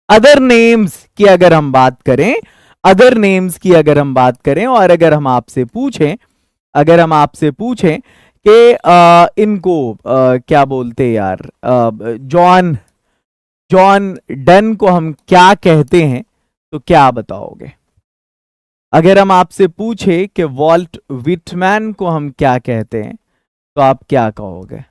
अदर नेम्स की अगर हम बात करें, अदर नेम्स की अगर हम बात करें और अगर हम आपसे पूछें, कि इनको क्या बोलते यार, जॉन डन को हम क्या कहते हैं, तो क्या बताओगे? अगर हम आपसे पूछे कि वॉल्ट विटमैन को हम क्या कहते हैं तो आप क्या कहोगे?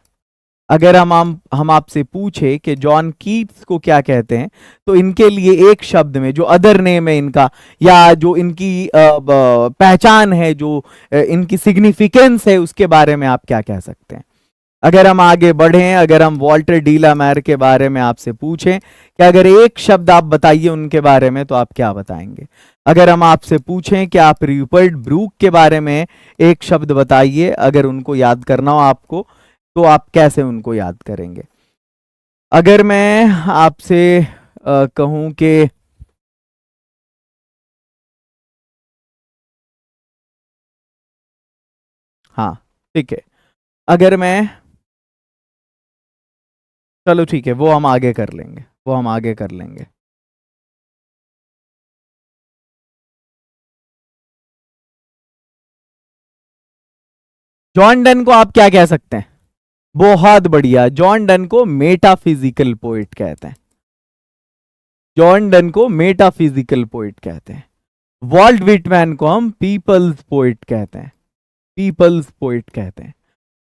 अगर हम आपसे पूछे कि जॉन कीट्स को क्या कहते हैं तो इनके लिए एक शब्द में, जो अदर नेम है इनका, या जो इनकी पहचान है, जो इनकी सिग्निफिकेंस है, उसके बारे में आप क्या कह सकते हैं? अगर हम आगे बढ़ें, अगर हम वॉल्टर डी ला मार के बारे में आपसे पूछें कि अगर एक शब्द आप बताइए उनके बारे में तो आप क्या बताएंगे? अगर हम आपसे पूछें कि आप रूपर्ट ब्रूक के बारे में एक शब्द बताइए, अगर उनको याद करना हो आपको, तो आप कैसे उनको याद करेंगे? अगर मैं आपसे कहूं कि हाँ ठीक है, अगर मैं, चलो ठीक है, वो हम आगे कर लेंगे। जॉन डन को आप क्या कह सकते हैं? बहुत बढ़िया, जॉन डन को मेटाफिजिकल पोइट कहते हैं। वॉल्ट विटमैन को हम पीपल्स पोइट कहते हैं।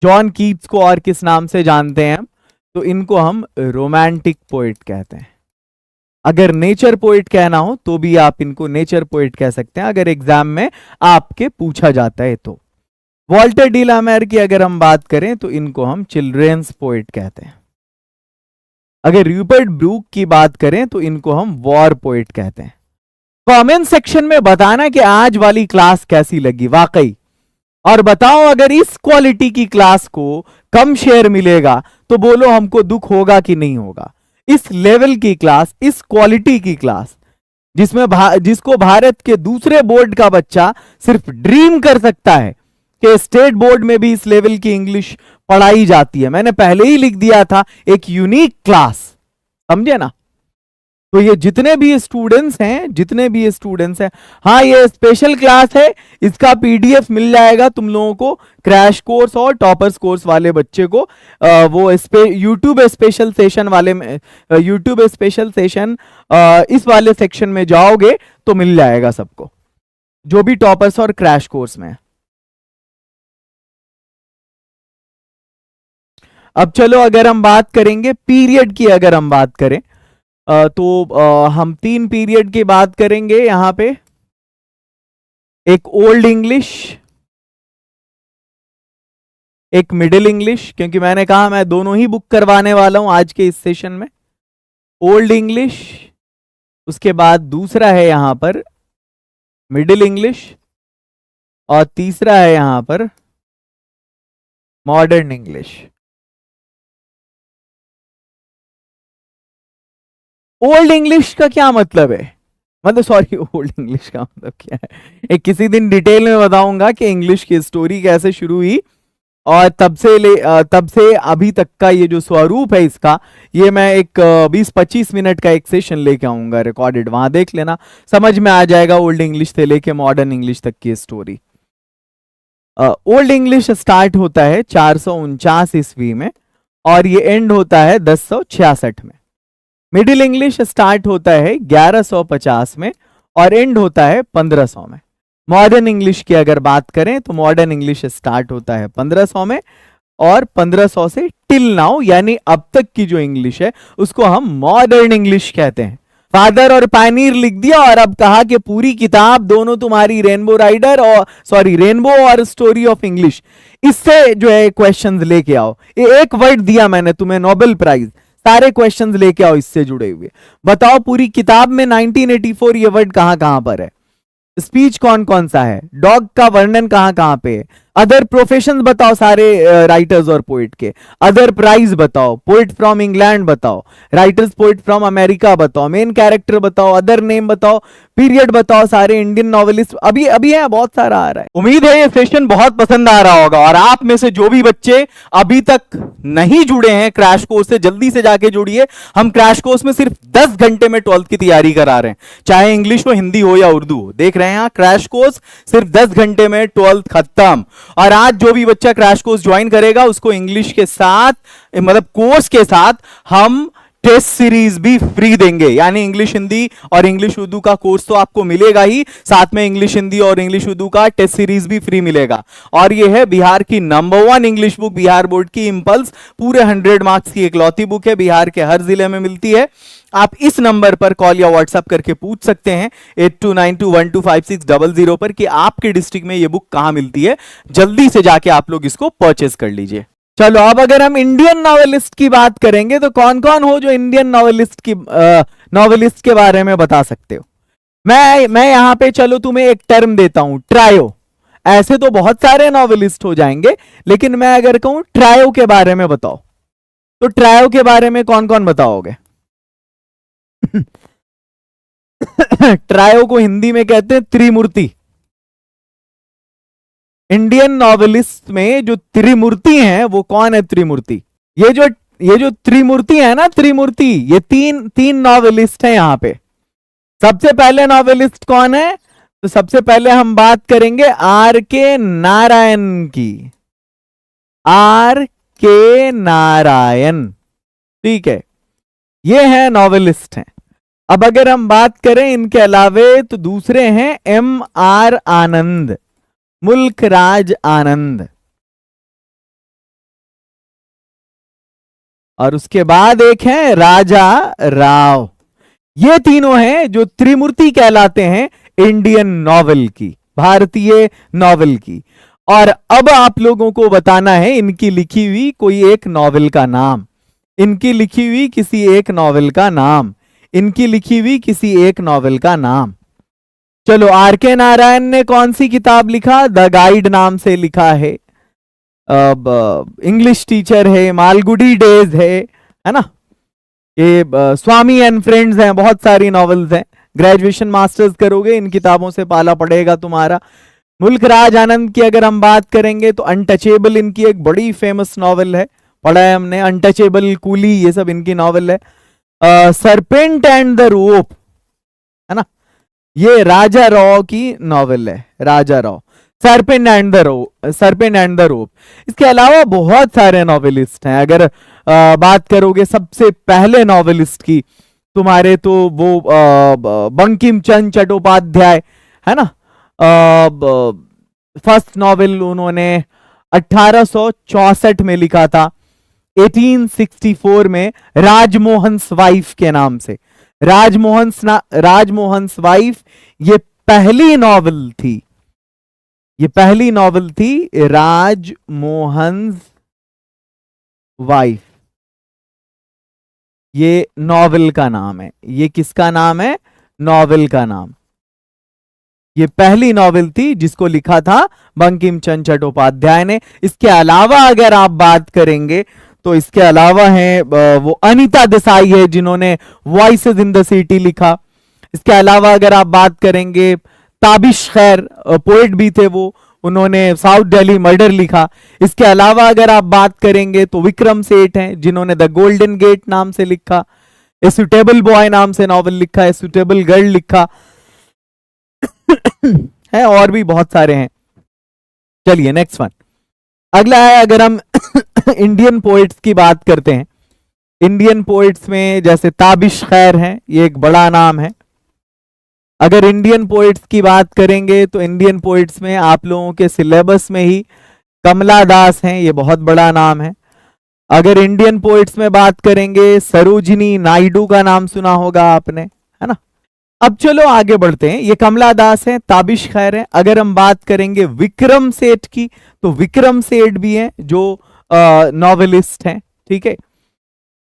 जॉन कीट्स को और किस नाम से जानते हैं हम? तो इनको हम रोमांटिक पोइट कहते हैं। अगर नेचर पोइट कहना हो तो भी आप इनको नेचर पोइट कह सकते हैं, अगर एग्जाम में आपके पूछा जाता है तो। वॉल्टर डी ला मार की अगर हम बात करें तो इनको हम चिल्ड्रेंस पोइट कहते हैं। अगर रूपर्ट ब्रूक की बात करें तो इनको हम वॉर पोइट कहते हैं। कमेंट सेक्शन में बताना कि आज वाली क्लास कैसी लगी वाकई, और बताओ अगर इस क्वालिटी की क्लास को कम शेयर मिलेगा तो बोलो हमको दुख होगा कि नहीं होगा। इस लेवल की क्लास, इस क्वालिटी की क्लास, जिसको भारत के दूसरे बोर्ड का बच्चा सिर्फ ड्रीम कर सकता है कि स्टेट बोर्ड में भी इस लेवल की इंग्लिश पढ़ाई जाती है। मैंने पहले ही लिख दिया था, एक यूनिक क्लास, समझे ना? तो ये जितने भी स्टूडेंट्स हैं, हाँ ये स्पेशल क्लास है, इसका पीडीएफ मिल जाएगा तुम लोगों को, क्रैश कोर्स और टॉपर्स कोर्स वाले बच्चे को। वो यूट्यूब स्पेशल सेशन वाले में, इस वाले सेक्शन में जाओगे तो मिल जाएगा सबको, जो भी टॉपर्स और क्रैश कोर्स में है। अब चलो अगर हम बात करेंगे पीरियड की, अगर हम बात करें तो हम 3 पीरियड की बात करेंगे यहां पे। एक ओल्ड इंग्लिश, एक मिडिल इंग्लिश, क्योंकि मैंने कहा मैं दोनों ही बुक करवाने वाला हूं आज के इस सेशन में। ओल्ड इंग्लिश, उसके बाद दूसरा है यहां पर मिडिल इंग्लिश, और तीसरा है यहां पर मॉडर्न इंग्लिश। ओल्ड इंग्लिश का क्या मतलब है? ओल्ड इंग्लिश का मतलब क्या है, एक किसी दिन डिटेल में बताऊंगा कि इंग्लिश की स्टोरी कैसे शुरू हुई, और तब से अभी तक का ये जो स्वरूप है इसका, ये मैं एक 20-25 मिनट का एक सेशन लेके आऊंगा रिकॉर्डेड, वहां देख लेना, समझ में आ जाएगा ओल्ड इंग्लिश से लेके मॉडर्न इंग्लिश तक की स्टोरी। ओल्ड इंग्लिश स्टार्ट होता है 449 ईस्वी में और ये एंड होता है 1066 में। मिडिल इंग्लिश स्टार्ट होता है 1150 में और एंड होता है 1500 में। मॉडर्न इंग्लिश की अगर बात करें तो मॉडर्न इंग्लिश स्टार्ट होता है 1500 में, और 1500 से टिल नाउ यानी अब तक की जो इंग्लिश है उसको हम मॉडर्न इंग्लिश कहते हैं। फादर और पायनीर लिख दिया और अब कहा कि पूरी किताब दोनों तुम्हारी रेनबो राइडर और रेनबो और स्टोरी ऑफ इंग्लिश, इससे जो है क्वेश्चंस लेके आओ। एक वर्ड दिया मैंने तुम्हें, नोबेल प्राइज, सारे क्वेश्चंस लेके आओ इससे जुड़े हुए। बताओ पूरी किताब में 1984 ये वर्ड कहां कहां पर है, स्पीच कौन कौन सा है, डॉग का वर्णन कहां कहां पे है, अदर प्रोफेशंस बताओ सारे राइटर्स और पोइट के, अदर प्राइज बताओ, पोइट फ्रॉम इंग्लैंड बताओ, राइटर्स पोइट फ्रॉम अमेरिका बताओ, मेन कैरेक्टर बताओ, अदर नेम बताओ, पीरियड बताओ, सारे इंडियन नॉवेलिस्ट अभी अभी है, बहुत सारा आ रहा है। उम्मीद है ये सेशन बहुत पसंद आ रहा होगा, और आप में से जो भी बच्चे अभी तक नहीं जुड़े हैं क्रैश कोर्स से, जल्दी से जाके जुड़िए। हम क्रैश कोर्स में सिर्फ 10 घंटे में 12th की तैयारी करा रहे हैं, चाहे इंग्लिश हो, हिंदी हो या उर्दू हो। देख रहे हैं यहाँ क्रैश कोर्स सिर्फ 10 घंटे में 12th खत्म। और आज जो भी बच्चा क्रैश कोर्स ज्वाइन करेगा उसको इंग्लिश के साथ, मतलब कोर्स के साथ, हम टेस्ट सीरीज भी फ्री देंगे। यानी इंग्लिश हिंदी और इंग्लिश उर्दू का कोर्स तो आपको मिलेगा ही, साथ में इंग्लिश हिंदी और इंग्लिश उर्दू का टेस्ट सीरीज भी फ्री मिलेगा। और ये है बिहार की number 1 English book, Bihar board की इम्पल्स, पूरे 100 मार्क्स की इकलौती बुक है, बिहार के हर जिले में मिलती है। आप इस नंबर पर कॉल या व्हाट्सएप करके पूछ सकते हैं 8292125600 पर कि आपके डिस्ट्रिक्ट में ये बुक कहां मिलती है। जल्दी से जाके आप लोग इसको परचेस कर लीजिए। चलो अब अगर हम इंडियन नॉवेलिस्ट की बात करेंगे तो कौन कौन हो जो इंडियन नॉवेलिस्ट के बारे में बता सकते हो। मैं यहां पे चलो तुम्हें एक टर्म देता हूं, ट्रायो। ऐसे तो बहुत सारे नॉवेलिस्ट हो जाएंगे, लेकिन मैं अगर कहूं ट्रायो के बारे में बताओ, तो ट्रायो के बारे में कौन कौन बताओगे? ट्रायो को हिंदी में कहते हैं त्रिमूर्ति। इंडियन नॉवेलिस्ट में जो त्रिमूर्ति हैं वो कौन है? त्रिमूर्ति, ये जो त्रिमूर्ति है ना, त्रिमूर्ति, ये तीन नॉवेलिस्ट हैं यहां पे। सबसे पहले नॉवेलिस्ट कौन है? तो सबसे पहले हम बात करेंगे आर के नारायण की। आर के नारायण, ठीक है, ये है नॉवेलिस्ट हैं। अब अगर हम बात करें इनके अलावे तो दूसरे हैं एम आर आनंद, मुल्क राज आनंद, और उसके बाद एक है राजा राव। ये तीनों हैं जो त्रिमूर्ति कहलाते हैं इंडियन नॉवेल की, भारतीय नॉवेल की। और अब आप लोगों को बताना है इनकी लिखी हुई कोई एक नॉवेल का नाम, इनकी लिखी हुई किसी एक नॉवेल का नाम, इनकी लिखी हुई किसी एक नॉवेल का नाम। चलो, आर के नारायण ने कौन सी किताब लिखा? द गाइड नाम से लिखा है। अब इंग्लिश टीचर है, मालगुडी डेज है ना, ये स्वामी एंड फ्रेंड्स हैं, बहुत सारी नॉवेल्स हैं। ग्रेजुएशन मास्टर्स करोगे इन किताबों से पाला पड़ेगा तुम्हारा। मुल्क राज आनंद की अगर हम बात करेंगे तो अनटचेबल इनकी एक बड़ी फेमस नॉवेल है, पढ़ा है हमने। अनटचेबल, कूली, ये सब इनकी नॉवेल है। सरपेंट एंड द रोप, है ना, ये राजा राव की नॉवेल है, Raja Rao. Serpent and the rope. इसके अलावा बहुत सारे नॉवेलिस्ट हैं। अगर बात करोगे सबसे पहले नॉवेलिस्ट की तुम्हारे, तो वो बंकिम चंद्र चट्टोपाध्याय, है ना। फर्स्ट नॉवेल उन्होंने 1864 में लिखा था, 1864 में, राजमोहन्स वाइफ के नाम से। राजमोहन्स वाइफ, ये पहली नॉवेल थी, ये पहली नॉवेल थी, राजमोहन्स वाइफ, ये नॉवेल का नाम है। ये किसका नाम है? नॉवेल का नाम। ये पहली नॉवेल थी जिसको लिखा था बंकिम चंद्र चट्टोपाध्याय ने। इसके अलावा अगर आप बात करेंगे तो इसके अलावा है वो अनीता देसाई है जिन्होंने वॉइसेस इन द सिटी लिखा। इसके अलावा अगर आप बात करेंगे ताबिश खैर, पोएट भी थे वो, उन्होंने साउथ दिल्ली मर्डर लिखा। इसके अलावा अगर आप बात करेंगे तो विक्रम सेठ हैं जिन्होंने द गोल्डन गेट नाम से लिखा, ए सुटेबल बॉय नाम से नॉवेल लिखा है, सुटेबल गर्ल लिखा है, और भी बहुत सारे हैं। चलिए नेक्स्ट वन, अगला है। अगर हम इंडियन पोएट्स की बात करते हैं, इंडियन पोएट्स में जैसे ताबिश खैर हैं, ये एक बड़ा नाम है। अगर इंडियन पोइट्स की बात करेंगे तो इंडियन पोइट्स में आप लोगों के सिलेबस में ही कमला दास हैं, ये बहुत बड़ा नाम है। अगर इंडियन पोइट्स में बात करेंगे सरोजिनी नायडू का नाम सुना होगा आपने, है ना। अब चलो आगे बढ़ते हैं, ये कमला दास है, ताबिश खैर है। अगर हम बात करेंगे विक्रम सेठ की तो विक्रम सेठ भी हैं जो नॉवेलिस्ट हैं, ठीक है।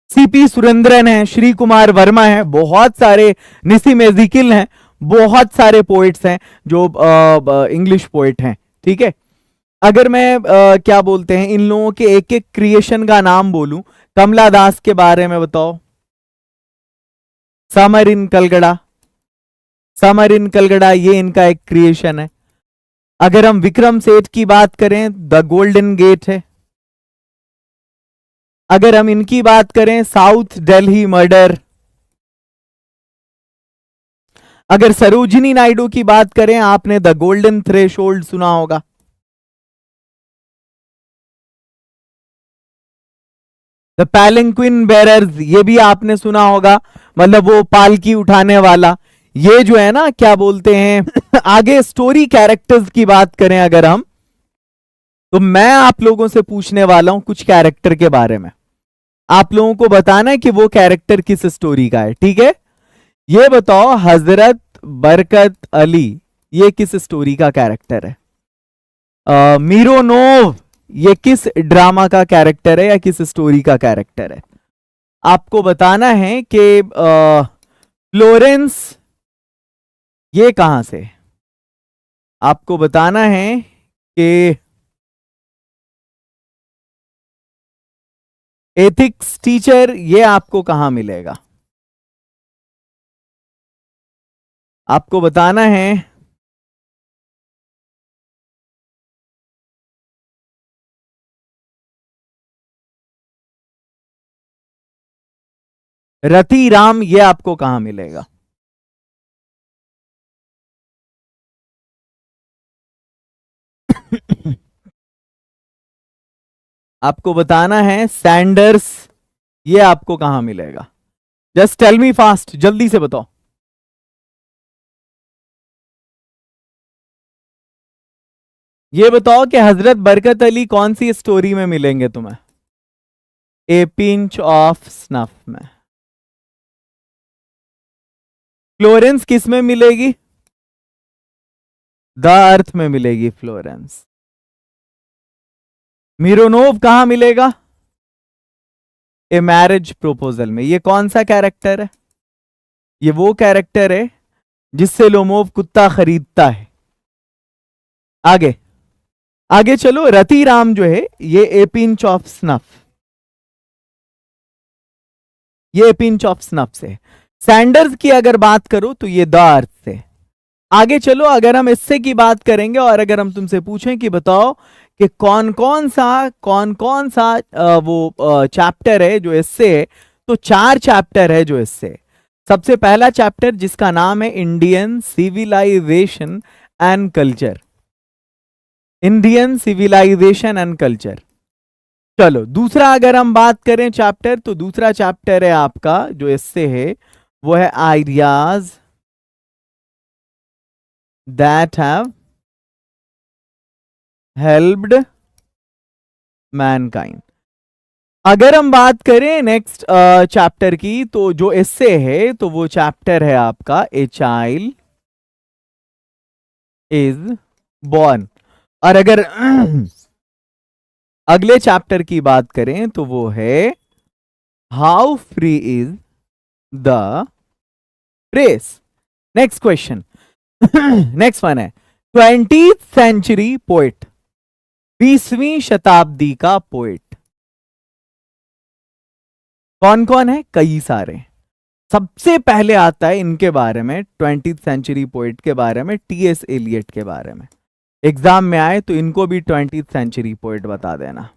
सीपी सुरेंद्रन है, श्री कुमार वर्मा है, बहुत सारे, निसिम एजिकिल हैं, बहुत सारे पोइट्स हैं जो इंग्लिश पोइट हैं, ठीक है। अगर मैं क्या बोलते हैं इन लोगों के एक एक क्रिएशन का नाम बोलूं, कमला दास के बारे में बताओ। समर इन कलगड़ा, समर इन कलगड़ा ये इनका एक क्रिएशन है। अगर हम विक्रम सेठ की बात करें, द गोल्डन गेट है। अगर हम इनकी बात करें, साउथ दिल्ली मर्डर। अगर सरोजिनी नायडू की बात करें, आपने द गोल्डन थ्रेशोल्ड सुना होगा। द पैलिंक्विन बेरर्स ये भी आपने सुना होगा, मतलब वो पालकी उठाने वाला, ये जो है ना क्या बोलते हैं आगे स्टोरी कैरेक्टर्स की बात करें अगर हम, तो मैं आप लोगों से पूछने वाला हूं कुछ कैरेक्टर के बारे में, आप लोगों को बताना है कि वो कैरेक्टर किस स्टोरी का है, ठीक है। ये बताओ हजरत बरकत अली ये किस स्टोरी का कैरेक्टर है। मीरोनोव ये किस ड्रामा का कैरेक्टर है या किस स्टोरी का कैरेक्टर है। आपको बताना है कि फ्लोरेंस ये कहां से, आपको बताना है कि एथिक्स टीचर ये आपको कहां मिलेगा। आपको बताना है रति राम ये आपको कहां मिलेगा। आपको बताना है सैंडर्स ये आपको कहां मिलेगा। जस्ट टेल मी फास्ट, जल्दी से बताओ। ये बताओ कि हजरत बरकत अली कौन सी स्टोरी में मिलेंगे तुम्हें। ए पिंच ऑफ स्नफ में। फ्लोरेंस किस में मिलेगी, द अर्थ में मिलेगी फ्लोरेंस। मिरोनोव कहां मिलेगा, ए मैरिज प्रोपोजल में। ये कौन सा कैरेक्टर है, ये वो कैरेक्टर है जिससे लोमोव कुत्ता खरीदता है। आगे आगे चलो, रति राम जो है ये ए पिंच ऑफ स्नफ, ये पिंच ऑफ स्नफ से। सैंडर्स की अगर बात करो तो ये द अर्थ से। आगे चलो, अगर हम इससे की बात करेंगे और अगर हम तुमसे पूछें कि बताओ कि कौन कौन सा वो चैप्टर है जो इससे है, तो 4 चैप्टर है जो इससे। सबसे पहला चैप्टर जिसका नाम है Indian civilization and culture, Indian civilization and culture. चलो दूसरा अगर हम बात करें चैप्टर, तो दूसरा चैप्टर है आपका जो इससे है वो है ideas that have helped Mankind. अगर हम बात करें नेक्स्ट चैप्टर की, तो जो इससे है तो वो चैप्टर है आपका ए चाइल्ड इज बॉर्न। और अगर अगले चैप्टर की बात करें तो वो है how free is the race. Next question, next one है 20th सेंचुरी पोएट, 20वीं शताब्दी का पोएट कौन कौन है, कई सारे। सबसे पहले आता है इनके बारे में 20th सेंचुरी पोएट के बारे में, टीएस एलियट के बारे में। एग्जाम में आए तो इनको भी 20th सेंचुरी पोएट बता देना।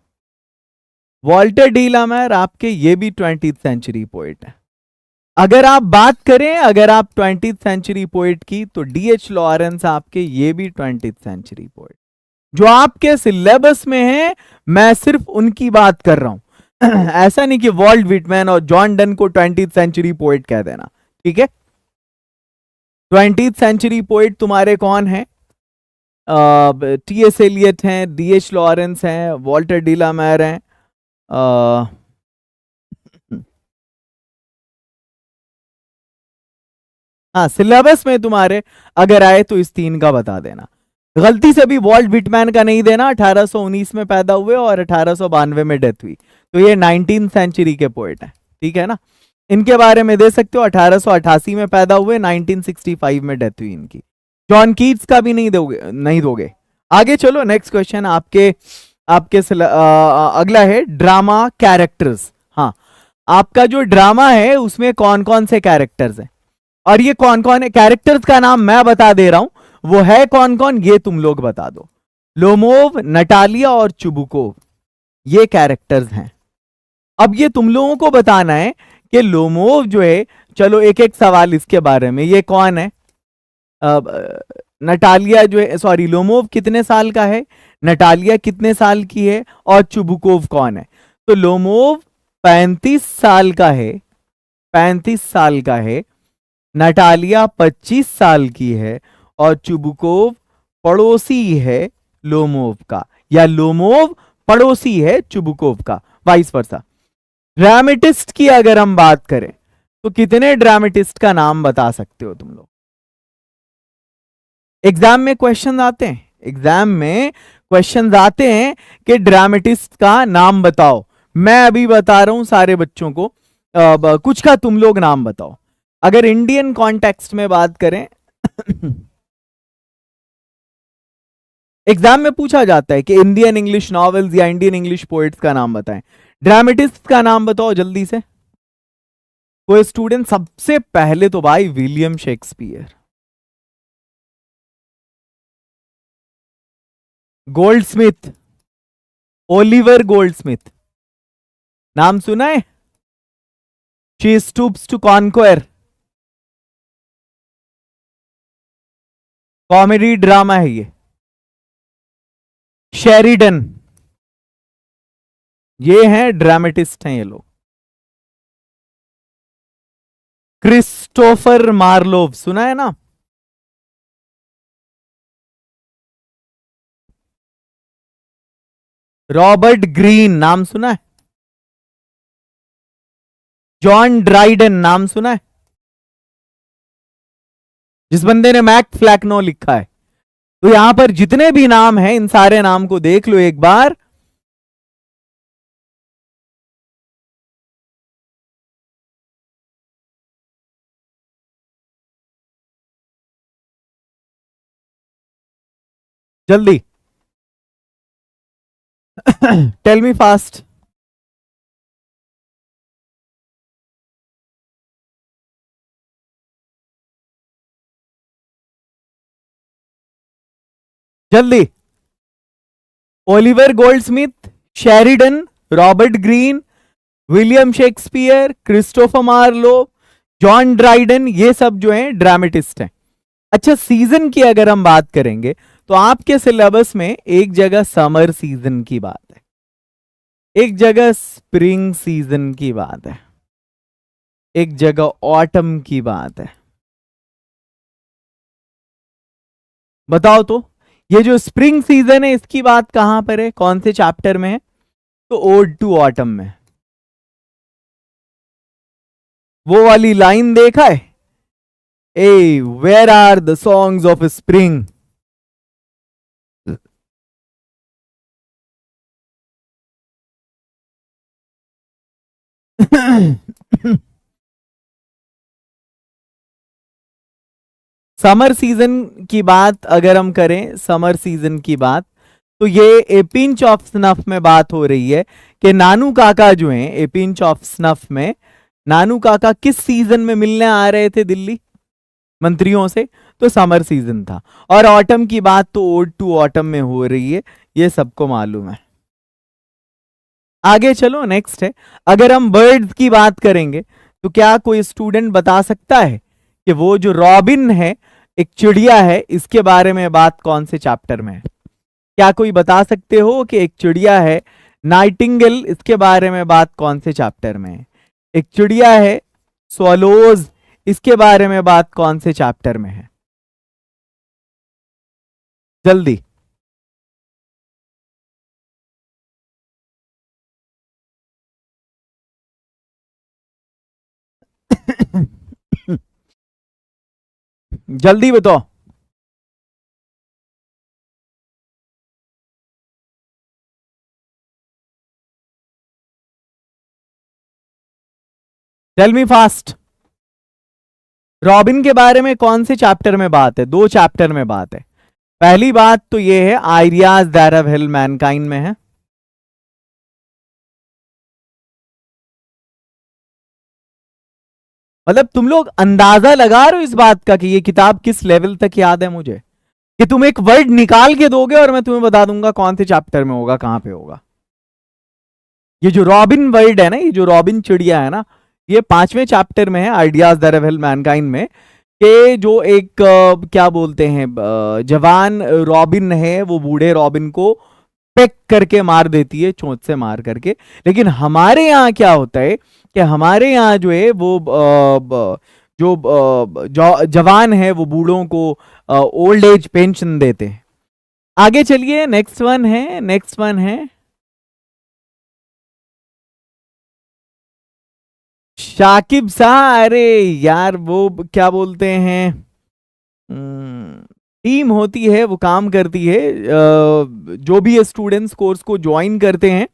वॉल्टर डी लामर आपके ये भी 20th सेंचुरी पोएट है। अगर आप बात करें, अगर आप 20th सेंचुरी पोएट की, तो डीएच लॉरेंस आपके ये भी 20th सेंचुरी पोएट जो आपके सिलेबस में है। मैं सिर्फ उनकी बात कर रहा हूं ऐसा नहीं कि वॉल्ट विटमैन और जॉन डन को 20th सेंचुरी पोएट कह देना, ठीक है। 20th सेंचुरी पोइट तुम्हारे कौन है? टी एस एलियट हैं, डी एच लॉरेंस हैं, वॉल्टर डिलामेर हैं। हाँ, सिलेबस में तुम्हारे अगर आए तो इस तीन का बता देना। गलती से भी वॉल्ट विटमैन का नहीं देना, 1819 में पैदा हुए और 1892 में डेथ हुई, तो ये 19th सेंचुरी के पोएट हैं, ठीक है ना। इनके बारे में दे सकते हो, 1888 में पैदा हुए, 1965 में डेथ हुई इनकी। जॉन कीट्स का भी नहीं दोगे। आगे चलो, नेक्स्ट क्वेश्चन आपके अगला है ड्रामा कैरेक्टर्स। हाँ, आपका जो ड्रामा है उसमें कौन कौन से कैरेक्टर्स हैं, और ये कौन कौन है कैरेक्टर्स का नाम मैं बता दे रहा हूं, वो है कौन कौन ये तुम लोग बता दो। लोमोव, नटालिया और चुबुकोव, ये कैरेक्टर्स हैं। अब ये तुम लोगों को बताना है कि लोमोव जो है, चलो एक एक सवाल इसके बारे में, ये कौन है? नटालिया जो है, सॉरी, लोमोव कितने साल का है, नटालिया कितने साल की है, और चुबुकोव कौन है? तो लोमोव 35 साल का है, 35 साल का है। नटालिया 25 साल की है, और चुबुकोव पड़ोसी है लोमोव का, या लोमोव पड़ोसी है चुबुकोव का, वाइस वर्सा। ड्रामेटिस्ट की अगर हम बात करें तो कितने ड्रामेटिस्ट का नाम बता सकते हो तुम लोग? एग्जाम में क्वेश्चन आते हैं, एग्जाम में क्वेश्चन आते हैं कि ड्रामेटिस्ट का नाम बताओ। मैं अभी बता रहा हूं सारे बच्चों को, कुछ का तुम लोग नाम बताओ। अगर इंडियन कॉन्टेक्स्ट में बात करें एग्जाम में पूछा जाता है कि इंडियन इंग्लिश नॉवेल्स या इंडियन इंग्लिश पोएट्स का नाम बताएं। ड्रामेटिस्ट का नाम बताओ जल्दी से कोई स्टूडेंट। सबसे पहले तो भाई William Shakespeare, Goldsmith, Oliver Goldsmith, नाम सुना है? She stoops to conquer, comedy drama है ये। शेरिडन, ये हैं ड्रामेटिस्ट हैं ये लोग। क्रिस्टोफर मार्लोव सुना है ना? रॉबर्ट ग्रीन नाम सुना है? जॉन ड्राइडन नाम सुना है? जिस बंदे ने मैक फ्लैकनो लिखा है। तो यहां पर जितने भी नाम हैं इन सारे नाम को देख लो एक बार। जल्दी टेल मी फास्ट। जल्दी। Oliver Goldsmith, Sheridan, Robert Greene, William Shakespeare, Christopher Marlowe, John Dryden, ये सब जो हैं ड्रामेटिस्ट हैं। अच्छा, सीजन की अगर हम बात करेंगे तो आपके सिलेबस में एक जगह समर सीजन की बात है, एक जगह स्प्रिंग सीजन की बात है, एक जगह ऑटम की बात है। बताओ तो, ये जो स्प्रिंग सीजन है इसकी बात कहां पर है, कौन से चैप्टर में है? तो ओड टू ऑटम में। वो वाली लाइन देखा है, ay where are the songs of spring. Summer season की बात अगर हम करें, समर सीजन की बात, तो ये ए पिंच ऑफ स्नफ में बात हो रही है कि नानू काका जो हैं, ए पिंच ऑफ स्नफ में नानू काका किस सीजन में मिलने आ रहे थे दिल्ली मंत्रियों से? तो समर सीजन था। और ऑटम की बात तो ओड टू ऑटम में हो रही है, ये सबको मालूम है। आगे चलो, नेक्स्ट है, अगर हम बर्ड्स की बात करेंगे तो क्या कोई स्टूडेंट बता सकता है कि वो जो रॉबिन है, एक चिड़िया है, इसके बारे में बात कौन से चैप्टर में है? क्या कोई बता सकते हो कि एक चिड़िया है नाइटिंगेल, इसके बारे में बात कौन से चैप्टर में है? एक चिड़िया है स्वलोज, इसके बारे में बात कौन से चैप्टर में है? जल्दी। जल्दी बताओ। Tell me fast. रॉबिन के बारे में कौन से चैप्टर में बात है? 2 चैप्टर में बात है। पहली बात तो ये है ideas that have helped Mankind में है। मतलब तुम लोग अंदाजा लगा रहे हो इस बात का कि ये किताब किस लेवल तक याद है मुझे, कि तुम एक वर्ड निकाल के दोगे और मैं तुम्हें बता दूंगा कौन से चैप्टर में होगा, कहां पे होगा। ये जो रॉबिन वर्ड है ना, ये जो रॉबिन चिड़िया है ना, ये 5वें चैप्टर में है ideas that have helped Mankind में। कि जो एक क्या बोलते हैं जवान रॉबिन है, वो बूढ़े रॉबिन को पेक करके मार देती है, चोंच से मार करके। लेकिन हमारे यहाँ क्या होता है कि हमारे यहाँ जो है वो जवान है वो बूढ़ों को ओल्ड एज पेंशन देते हैं। आगे चलिए, नेक्स्ट वन है, नेक्स्ट वन है शाकिब शाह। अरे यार, वो क्या बोलते हैं, टीम होती है, वो काम करती है। जो भी स्टूडेंट्स कोर्स को ज्वाइन करते हैं,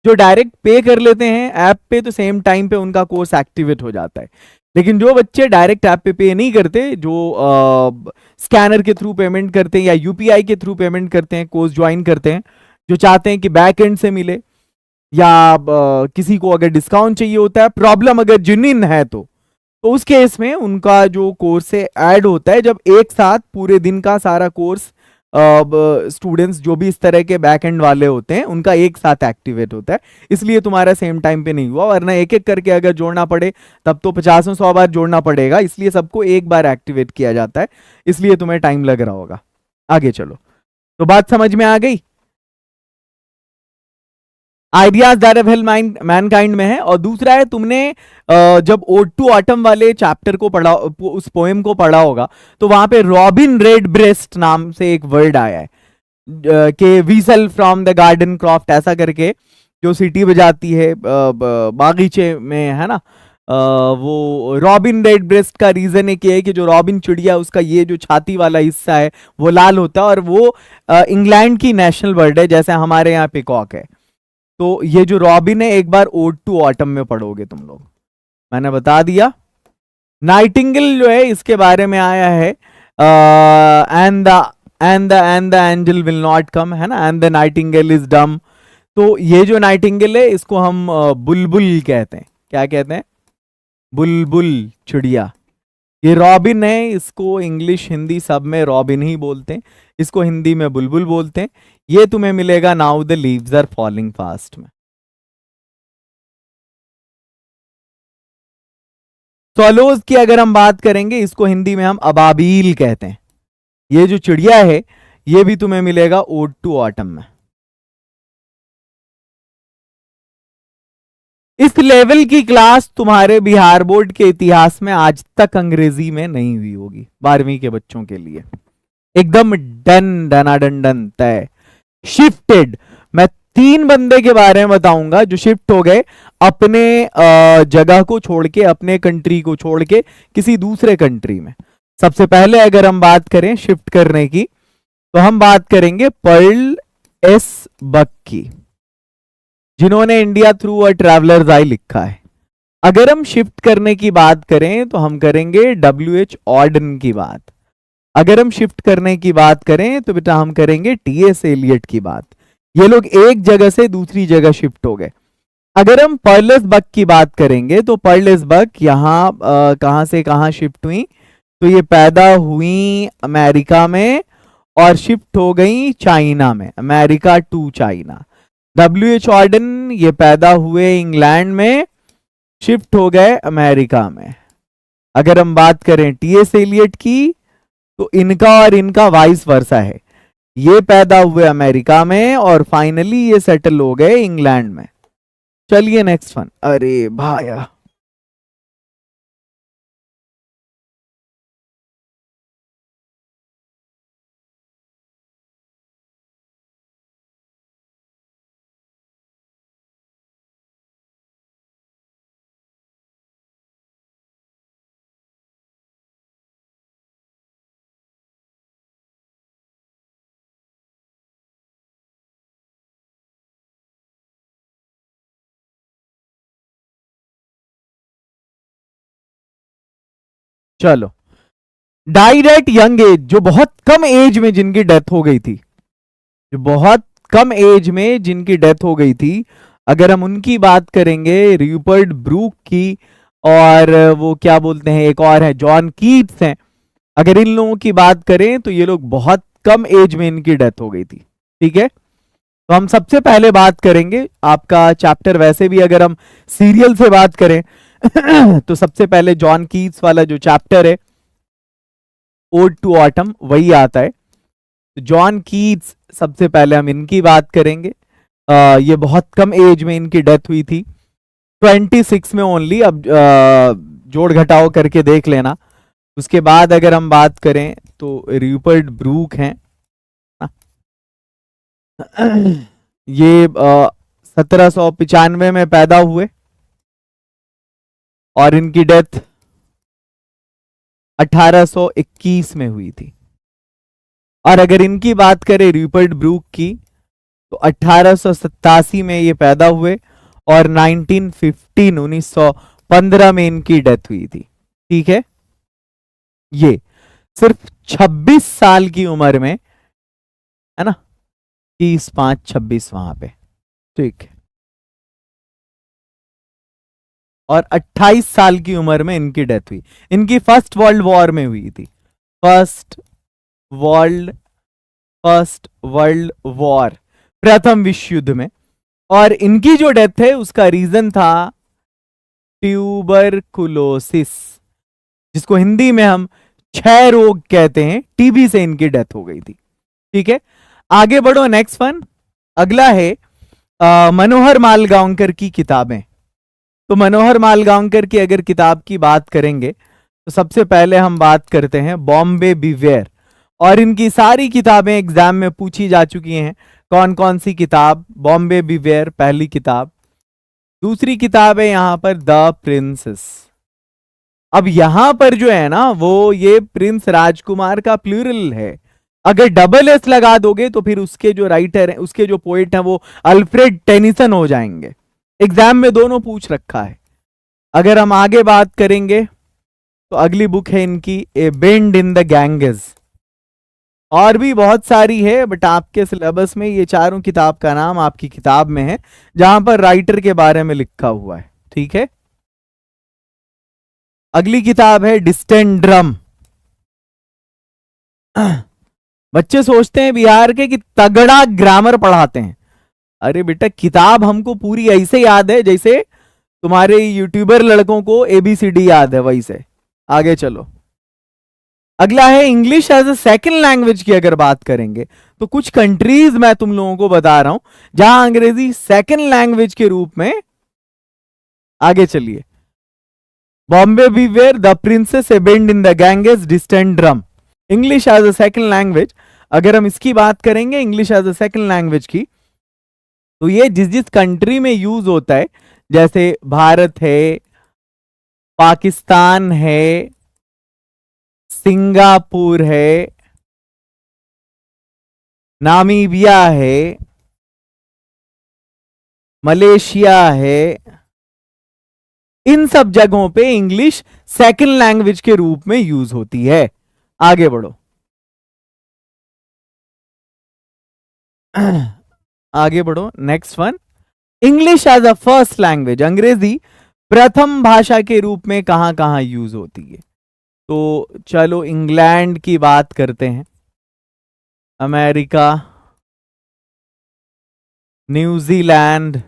जो डायरेक्ट पे कर लेते हैं ऐप पे, तो सेम टाइम पे उनका कोर्स एक्टिवेट हो जाता है। लेकिन जो बच्चे डायरेक्ट ऐप पे नहीं करते, जो स्कैनर के थ्रू पेमेंट करते हैं या यूपीआई के थ्रू पेमेंट करते हैं, कोर्स ज्वाइन करते हैं, जो चाहते हैं कि बैक एंड से मिले, या किसी को अगर डिस्काउंट चाहिए होता है, प्रॉब्लम अगर जेन्युइन है तो उस केस में उनका जो कोर्स से ऐड होता है, जब एक साथ पूरे दिन का सारा कोर्स स्टूडेंट्स जो भी इस तरह के बैक एंड वाले होते हैं उनका एक साथ एक्टिवेट होता है। इसलिए तुम्हारा सेम टाइम पे नहीं हुआ, वरना एक एक करके अगर जोड़ना पड़े तब तो 50-100 बार जोड़ना पड़ेगा। इसलिए सबको एक बार एक्टिवेट किया जाता है, इसलिए तुम्हें टाइम लग रहा होगा। आगे चलो, तो बात समझ में आ गई। Ideas that have helped Mankind में है। और दूसरा है, तुमने जब ओड टू ऑटम वाले चैप्टर को पढ़ा, उस पोएम को पढ़ा होगा, तो वहां पे रॉबिन रेड ब्रेस्ट नाम से एक वर्ड आया है कि वीसल फ्रॉम द गार्डन क्रॉफ्ट, ऐसा करके, जो सीटी बजाती है बागीचे में, है ना। वो रॉबिन रेड ब्रेस्ट का रीजन एक ये है कि जो रॉबिन चिड़िया, उसका ये जो छाती वाला हिस्सा है वो लाल होता है, और वो इंग्लैंड की नेशनल बर्ड है, जैसे हमारे यहाँ पिकॉक है। तो ये जो रॉबिन है, एक बार ओड टू ऑटम में पढ़ोगे तुम लोग, मैंने बता दिया। नाइटिंगेल जो है, इसके बारे में आया है, and the angel will not come, है ना, and the Nightingale is dumb. तो ये जो नाइटिंगेल है, इसको हम बुलबुल कहते हैं। क्या कहते हैं? बुलबुल चिड़िया। ये रॉबिन है, इसको इंग्लिश हिंदी सब में रॉबिन ही बोलते हैं, इसको हिंदी में बुलबुल बोलते हैं। ये तुम्हें मिलेगा now the leaves are falling fast में। स्वॉलोज की अगर हम बात करेंगे, इसको हिंदी में हम अबाबील कहते हैं। ये जो चिड़िया है, ये भी तुम्हें मिलेगा ओड टू ऑटम में। इस लेवल की क्लास तुम्हारे बिहार बोर्ड के इतिहास में आज तक अंग्रेजी में नहीं हुई होगी, 12वीं के बच्चों के लिए। एकदम डन, डनाडन डन, तय, शिफ्टेड। मैं 3 बंदे के बारे में बताऊंगा जो शिफ्ट हो गए अपने जगह को छोड़ के, अपने कंट्री को छोड़ के किसी दूसरे कंट्री में। सबसे पहले अगर हम बात करें शिफ्ट करने की, तो हम बात करेंगे पर्ल एस बक की, जिन्होंने इंडिया थ्रू अ ट्रैवलर्स आई लिखा है। अगर हम शिफ्ट करने की बात करें तो हम करेंगे WH ऑर्डन की बात। अगर हम शिफ्ट करने की बात करें तो बेटा हम करेंगे TS एलियट की बात। ये लोग एक जगह से दूसरी जगह शिफ्ट हो गए। अगर हम पर्लेस बक की बात करेंगे तो पर्लेस बक यहाँ कहां से कहां शिफ्ट हुई, तो ये पैदा हुई अमेरिका में और शिफ्ट हो गई चाइना में, America to China. WH Auden ये पैदा हुए इंग्लैंड में, शिफ्ट हो गए अमेरिका में। अगर हम बात करें TS एलियट की, तो इनका और इनका वाइस वर्सा है, ये पैदा हुए अमेरिका में और फाइनली ये सेटल हो गए इंग्लैंड में। चलिए नेक्स्ट वन। अरे भाया, चलो, डाइड एट यंग एज, जो बहुत कम एज में जिनकी डेथ हो गई थी, जो बहुत कम एज में जिनकी डेथ हो गई थी, अगर हम उनकी बात करेंगे, रूपर्ट ब्रूक की, और वो क्या बोलते हैं एक और है जॉन कीट्स हैं, अगर इन लोगों की बात करें तो ये लोग बहुत कम एज में इनकी डेथ हो गई थी। ठीक है, तो हम सबसे पहले बात करेंगे, आपका चैप्टर वैसे भी अगर हम सीरियल से बात करें तो सबसे पहले जॉन कीट्स वाला जो चैप्टर है ओड टू ऑटम वही आता है। तो जॉन कीट्स सबसे पहले हम इनकी बात करेंगे। ये बहुत कम एज में इनकी डेथ हुई थी, 26 में ओनली। अब जोड़ घटाओ करके देख लेना। उसके बाद अगर हम बात करें तो रूपर्ट ब्रूक हैं, ये 1795 में पैदा हुए और इनकी डेथ 1821 में हुई थी। और अगर इनकी बात करें रूपर्ट ब्रूक की, तो 1887 में ये पैदा हुए और 1915 में इनकी डेथ हुई थी। ठीक है, ये सिर्फ 26 साल की उम्र में, है ना, 30 5 26 वहां पे। ठीक है, और 28 साल की उम्र में इनकी डेथ हुई। इनकी फर्स्ट वर्ल्ड वॉर में हुई थी, फर्स्ट वर्ल्ड वॉर, प्रथम विश्व युद्ध में। और इनकी जो डेथ है उसका रीजन था ट्यूबरकुलोसिस, जिसको हिंदी में हम क्षय रोग कहते हैं। टीबी से इनकी डेथ हो गई थी। ठीक है, आगे बढ़ो, नेक्स्ट वन। अगला है मनोहर मालगांवकर की किताबें। तो मनोहर मालगांवकर की अगर किताब की बात करेंगे तो सबसे पहले हम बात करते हैं बॉम्बे बिवेयर। और इनकी सारी किताबें एग्जाम में पूछी जा चुकी हैं। कौन कौन सी किताब? बॉम्बे बिवेयर पहली किताब। दूसरी किताब है यहां पर द प्रिंसेस। अब यहां पर जो है ना वो ये प्रिंस राजकुमार का प्लूरल है। अगर डबल एस लगा दोगे तो फिर उसके जो राइटर हैं, उसके जो पोएट हैं वो अल्फ्रेड टेनिसन हो जाएंगे। एग्जाम में दोनों पूछ रखा है। अगर हम आगे बात करेंगे तो अगली बुक है इनकी ए बेंड इन द गैंगेस। और भी बहुत सारी है, बट आपके सिलेबस में ये चारों किताब का नाम आपकी किताब में है जहां पर राइटर के बारे में लिखा हुआ है। ठीक है, अगली किताब है डिस्टेंट ड्रम। बच्चे सोचते हैं बिहार के कि तगड़ा ग्रामर पढ़ाते हैं। अरे बेटा, किताब हमको पूरी ऐसे याद है जैसे तुम्हारे यूट्यूबर लड़कों को एबीसीडी याद है, वैसे। आगे चलो, अगला है English as a second language की अगर बात करेंगे तो कुछ कंट्रीज मैं तुम लोगों को बता रहा हूं जहां अंग्रेजी सेकंड लैंग्वेज के रूप में। आगे चलिए, Bombay beware, the princes, a bend in the Ganges, distant drum. English as a second language, अगर हम इसकी बात करेंगे English as a second language की, तो ये जिस जिस कंट्री में यूज होता है, जैसे भारत है, पाकिस्तान है, सिंगापुर है, नामीबिया है, मलेशिया है, इन सब जगहों पे इंग्लिश सेकंड लैंग्वेज के रूप में यूज होती है। आगे बढ़ो, आगे बढ़ो, next one. English as a first language, अंग्रेजी प्रथम भाषा के रूप में कहां कहां यूज होती है? तो चलो इंग्लैंड की बात करते हैं, America, New Zealand,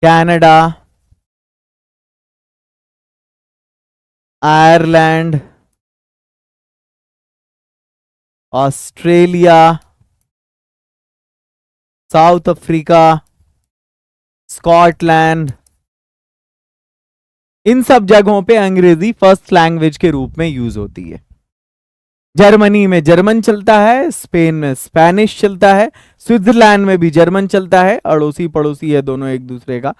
Canada, Ireland, Australia, South Africa, Scotland, इन सब जगहों पे अंग्रेजी फर्स्ट लैंग्वेज के रूप में यूज होती है। जर्मनी में जर्मन चलता है, स्पेन में स्पेनिश चलता है, स्विट्जरलैंड में भी जर्मन चलता है। अड़ोसी पड़ोसी है दोनों एक दूसरे का।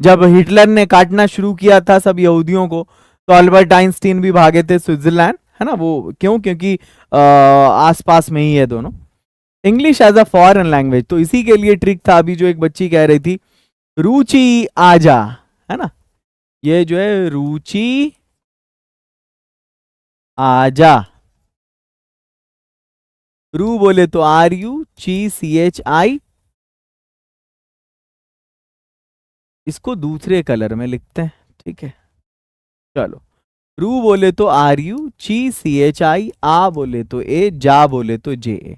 जब हिटलर ने काटना शुरू किया था सब यहूदियों को, तो अल्बर्ट आइंस्टीन भी भागे थे स्विट्जरलैंड, है ना। वो क्यों? क्योंकि आसपास में ही है दोनों। English as a foreign language, तो इसी के लिए ट्रिक था अभी जो एक बच्ची कह रही थी रुचि आजा, है ना। ये जो है रुचि आजा, रू बोले तो RUCCHI, इसको दूसरे कलर में लिखते हैं, ठीक है। चलो, रू बोले तो RUCCHI, आ बोले तो ए, जा बोले तो JA।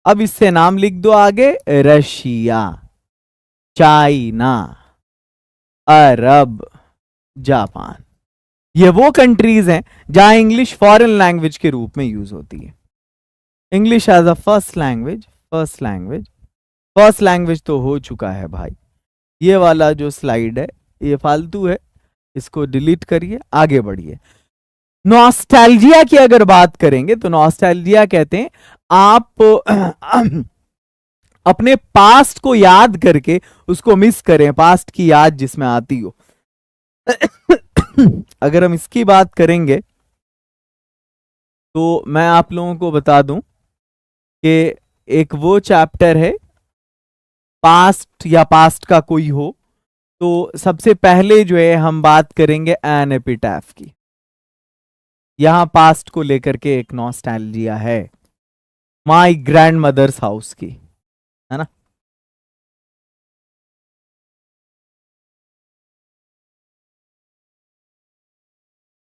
अब इससे नाम लिख दो आगे, रशिया, चाइना, अरब, जापान। ये वो कंट्रीज हैं जहां इंग्लिश फॉरेन लैंग्वेज के रूप में यूज होती है। English as a first language, first language तो हो चुका है भाई। ये वाला जो स्लाइड है ये फालतू है, इसको डिलीट करिए, आगे बढ़िए। नॉस्टैल्जिया की अगर बात करेंगे तो नॉस्टैल्जिया कहते हैं आप अपने पास्ट को याद करके उसको मिस करें, पास्ट की याद जिसमें आती हो। अगर हम इसकी बात करेंगे तो मैं आप लोगों को बता दूं कि एक वो चैप्टर है पास्ट या पास्ट का कोई हो, तो सबसे पहले जो है हम बात करेंगे एन एपिटैफ की। यहां पास्ट को लेकर के एक नॉस्टैल्जिया है, माय ग्रैंड मदर्स हाउस की, है ना।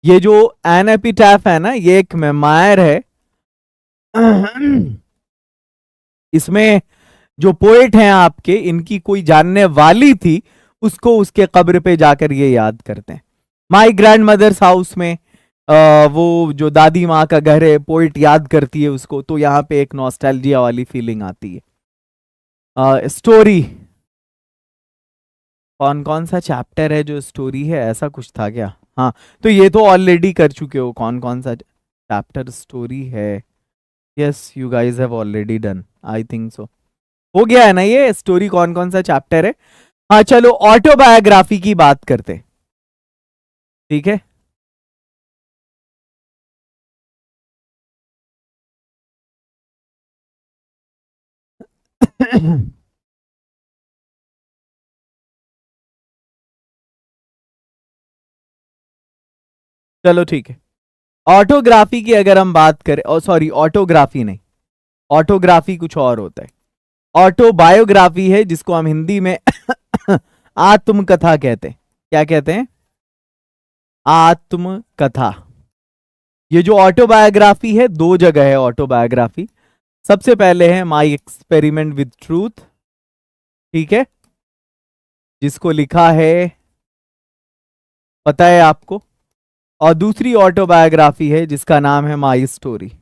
ये जो एन एपिटैफ है ना, ये एक मेमायर है। इसमें जो पोएट हैं आपके, इनकी कोई जानने वाली थी, उसको उसके कब्र पे जाकर ये याद करते हैं। माय ग्रैंड मदर्स हाउस में वो जो दादी माँ का घर है, पोएट याद करती है उसको, तो यहाँ पे एक नॉस्टैल्जिया वाली फीलिंग आती है। स्टोरी, कौन कौन सा चैप्टर है जो स्टोरी है, ऐसा कुछ था क्या? हाँ, तो ये तो ऑलरेडी कर चुके हो, कौन कौन सा चैप्टर स्टोरी है। Yes, you guys have already done, I think so. हो गया है ना ये स्टोरी, कौन कौन सा चैप्टर है। हाँ चलो, ऑटोबायोग्राफी की बात करते, ठीक है। चलो ठीक है, ऑटोग्राफी की अगर हम बात करें, सॉरी ऑटोग्राफी नहीं, ऑटोग्राफी कुछ और होता है। ऑटोबायोग्राफी है जिसको हम हिंदी में आत्मकथा कहते हैं। क्या कहते हैं? आत्मकथा। ये जो ऑटोबायोग्राफी है, दो जगह है ऑटोबायोग्राफी। सबसे पहले है माई एक्सपेरिमेंट विद ट्रूथ, ठीक है, जिसको लिखा है पता है आपको। और दूसरी ऑटोबायोग्राफी है जिसका नाम है माई स्टोरी,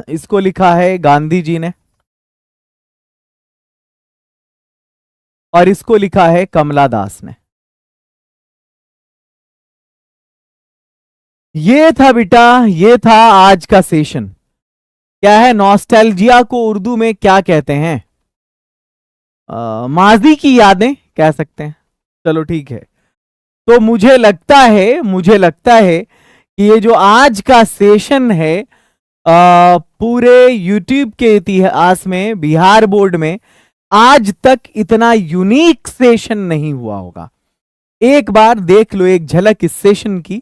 इसको लिखा है गांधी जी ने, और इसको लिखा है कमला दास ने। ये था बेटा, ये था आज का सेशन। क्या है नॉस्टैल्जिया को उर्दू में क्या कहते हैं? माजी की यादें कह सकते हैं। चलो ठीक है, तो मुझे लगता है कि ये जो आज का सेशन है, पूरे यूट्यूब के इतिहास में, बिहार बोर्ड में आज तक इतना यूनिक सेशन नहीं हुआ होगा। एक बार देख लो, एक झलक इस सेशन की।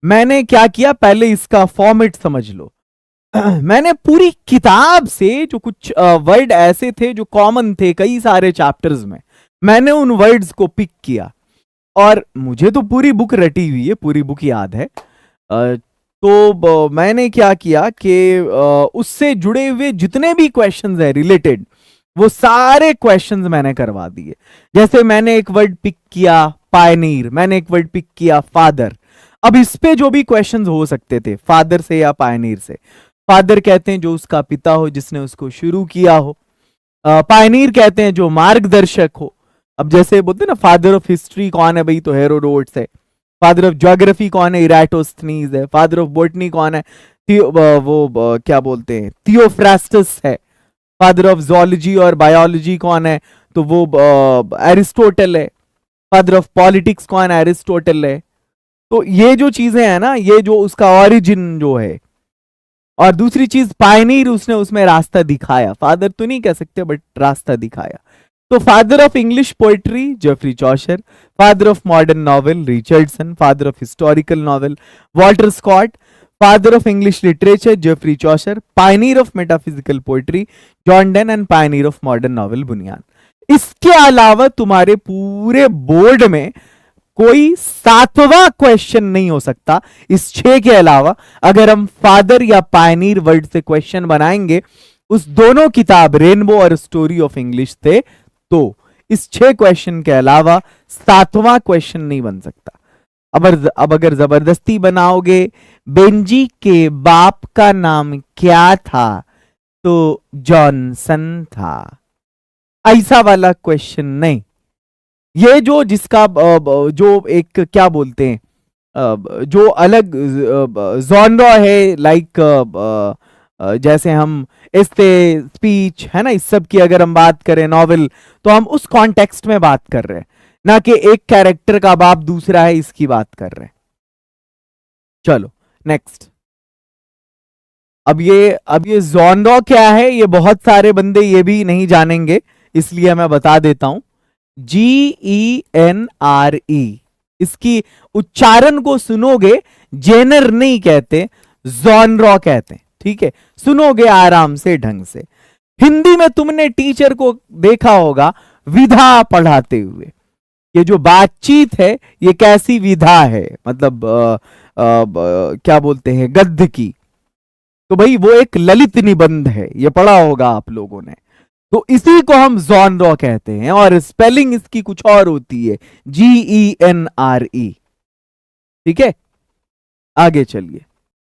मैंने क्या किया, पहले इसका फॉर्मेट समझ लो। मैंने पूरी किताब से जो कुछ वर्ड ऐसे थे जो कॉमन थे कई सारे चैप्टर्स में, मैंने उन वर्ड्स को पिक किया। और मुझे तो पूरी बुक रटी हुई है, पूरी बुक याद है। तो मैंने क्या किया कि उससे जुड़े हुए जितने भी क्वेश्चंस है रिलेटेड, वो सारे क्वेश्चंस मैंने करवा दिए। जैसे मैंने एक वर्ड पिक किया पायनीर, मैंने एक वर्ड पिक किया फादर। अब इस पे जो भी क्वेश्चंस हो सकते थे, फादर से या पायनीर से। फादर कहते हैं जो उसका पिता हो, जिसने उसको शुरू किया हो। पायनीर कहते हैं जो मार्गदर्शक हो। अब जैसे बोलते हैं ना, फादर ऑफ हिस्ट्री कौन है भाई, तो हेरोडोट्स है। फादर ऑफ ज्योग्राफी कौन है, इराटोस्थनीज है। फादर ऑफ बॉटनी कौन है, क्या बोलते हैं, थियोफ्रास्टस है। फादर ऑफ जोलॉजी और बायोलॉजी कौन है, तो वो एरिस्टोटल है। फादर ऑफ पॉलिटिक्स कौन है, एरिस्टोटल है। तो ये जो चीजें हैं ना, ये जो उसका ओरिजिन जो है। और दूसरी चीज पायनीर, उसने उसमें रास्ता दिखाया। फादर तो नहीं कह सकते, बट रास्ता दिखाया। तो father of English poetry Geoffrey Chaucer, father of modern novel Richardson, father of historical novel Walter Scott, father of English literature Geoffrey Chaucer, pioneer of metaphysical poetry John Donne and pioneer of modern novel Bunyan. इसके अलावा तुम्हारे पूरे board में कोई सातवां question नहीं हो सकता इस 6 के अलावा। अगर हम फादर या पायनियर वर्ड से क्वेश्चन बनाएंगे, उस दोनों किताब रेनबो और स्टोरी ऑफ इंग्लिश थे, तो इस 6 क्वेश्चन के अलावा सातवां क्वेश्चन नहीं बन सकता। अब अगर जबरदस्ती बनाओगे बेंजी के बाप का नाम क्या था, तो जॉनसन था। ऐसा वाला क्वेश्चन नहीं। ये जो जिसका जो एक क्या बोलते हैं, जो अलग जॉनरा है, लाइक जैसे हम इससे स्पीच है ना, इस सब की अगर हम बात करें, नॉवेल, तो हम उस कॉन्टेक्स्ट में बात कर रहे हैं, ना कि एक कैरेक्टर का बाप दूसरा है इसकी बात कर रहे हैं। चलो नेक्स्ट। अब ये जॉनरा क्या है, ये बहुत सारे बंदे ये भी नहीं जानेंगे, इसलिए मैं बता देता हूं। GENRE, इसकी उच्चारण को सुनोगे, जेनर नहीं कहते, जॉनरा कहते हैं। ठीक है, सुनोगे आराम से ढंग से। हिंदी में तुमने टीचर को देखा होगा विधा पढ़ाते हुए। ये जो बातचीत है ये कैसी विधा है, मतलब क्या बोलते हैं, गद्य की। तो भाई वो एक ललित निबंध है, ये पढ़ा होगा आप लोगों ने। तो इसी को हम जॉनरा कहते हैं, और स्पेलिंग इसकी कुछ और होती है, GENRE। ठीक है, आगे चलिए।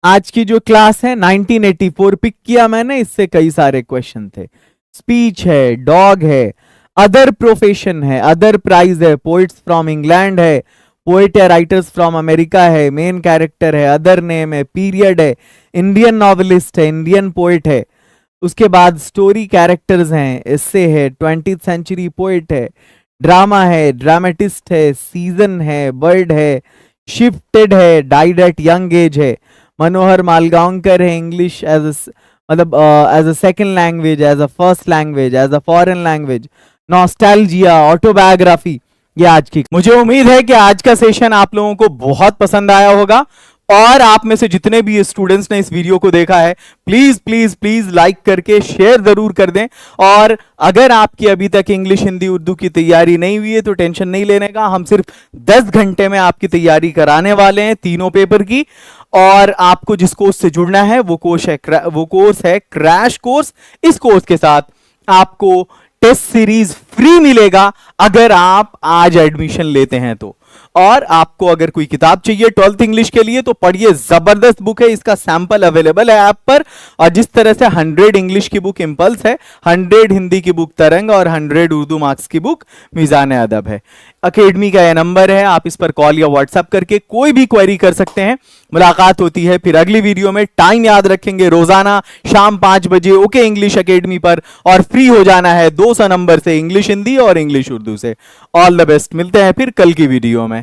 आज की जो क्लास है 1984 पिक किया मैंने, इससे कई सारे क्वेश्चन थे। स्पीच है, डॉग है, अदर प्रोफेशन है, अदर प्राइज है, पोइट्स फ्रॉम इंग्लैंड है, पोएट या राइटर्स फ्रॉम अमेरिका है, मेन कैरेक्टर है, अदर नेम है, पीरियड है, इंडियन नॉवेलिस्ट है, इंडियन पोएट है। उसके बाद स्टोरी कैरेक्टर्स हैं, एस्से है, 20th सेंचुरी पोएट है, ड्रामा है, ड्रामेटिस्ट है, सीजन है, बर्ड है, शिफ्टेड है, डाइड एट यंग एज है, मनोहर मालगांवकर है, इंग्लिश एज मतलब as a second language, as a first language, as a foreign language, nostalgia, autobiography. ये आज की, मुझे उम्मीद है कि आज का सेशन आप लोगों को बहुत पसंद आया होगा, और आप में से जितने भी स्टूडेंट्स ने इस वीडियो को देखा है, प्लीज प्लीज प्लीज लाइक करके शेयर जरूर कर दें। और अगर आपकी अभी तक इंग्लिश, हिंदी, उर्दू की तैयारी नहीं हुई है तो टेंशन नहीं लेने का, हम सिर्फ 10 घंटे में आपकी तैयारी कराने वाले हैं तीनों पेपर की। और आपको जिस कोर्स से जुड़ना है वो कोर्स है क्रैश कोर्स। इस कोर्स के साथ आपको टेस्ट सीरीज फ्री मिलेगा अगर आप आज एडमिशन लेते हैं तो। और आपको अगर कोई किताब चाहिए 12th इंग्लिश के लिए तो पढ़िए, जबरदस्त बुक है, इसका सैंपल अवेलेबल है ऐप पर। और जिस तरह से 100 इंग्लिश की बुक इंपल्स है, 100 हिंदी की बुक तरंग और 100 उर्दू मार्क्स की बुक मीज़ान अदब है। अकेडमी का यह नंबर है, आप इस पर कॉल या व्हाट्सएप करके कोई भी क्वेरी कर सकते हैं। मुलाकात होती है फिर अगली वीडियो में। टाइम याद रखेंगे, रोजाना शाम 5 बजे ओके इंग्लिश अकेडमी पर, और फ्री हो जाना है 200 नंबर से इंग्लिश हिंदी और इंग्लिश उर्दू से। ऑल द बेस्ट, मिलते हैं फिर कल की वीडियो में।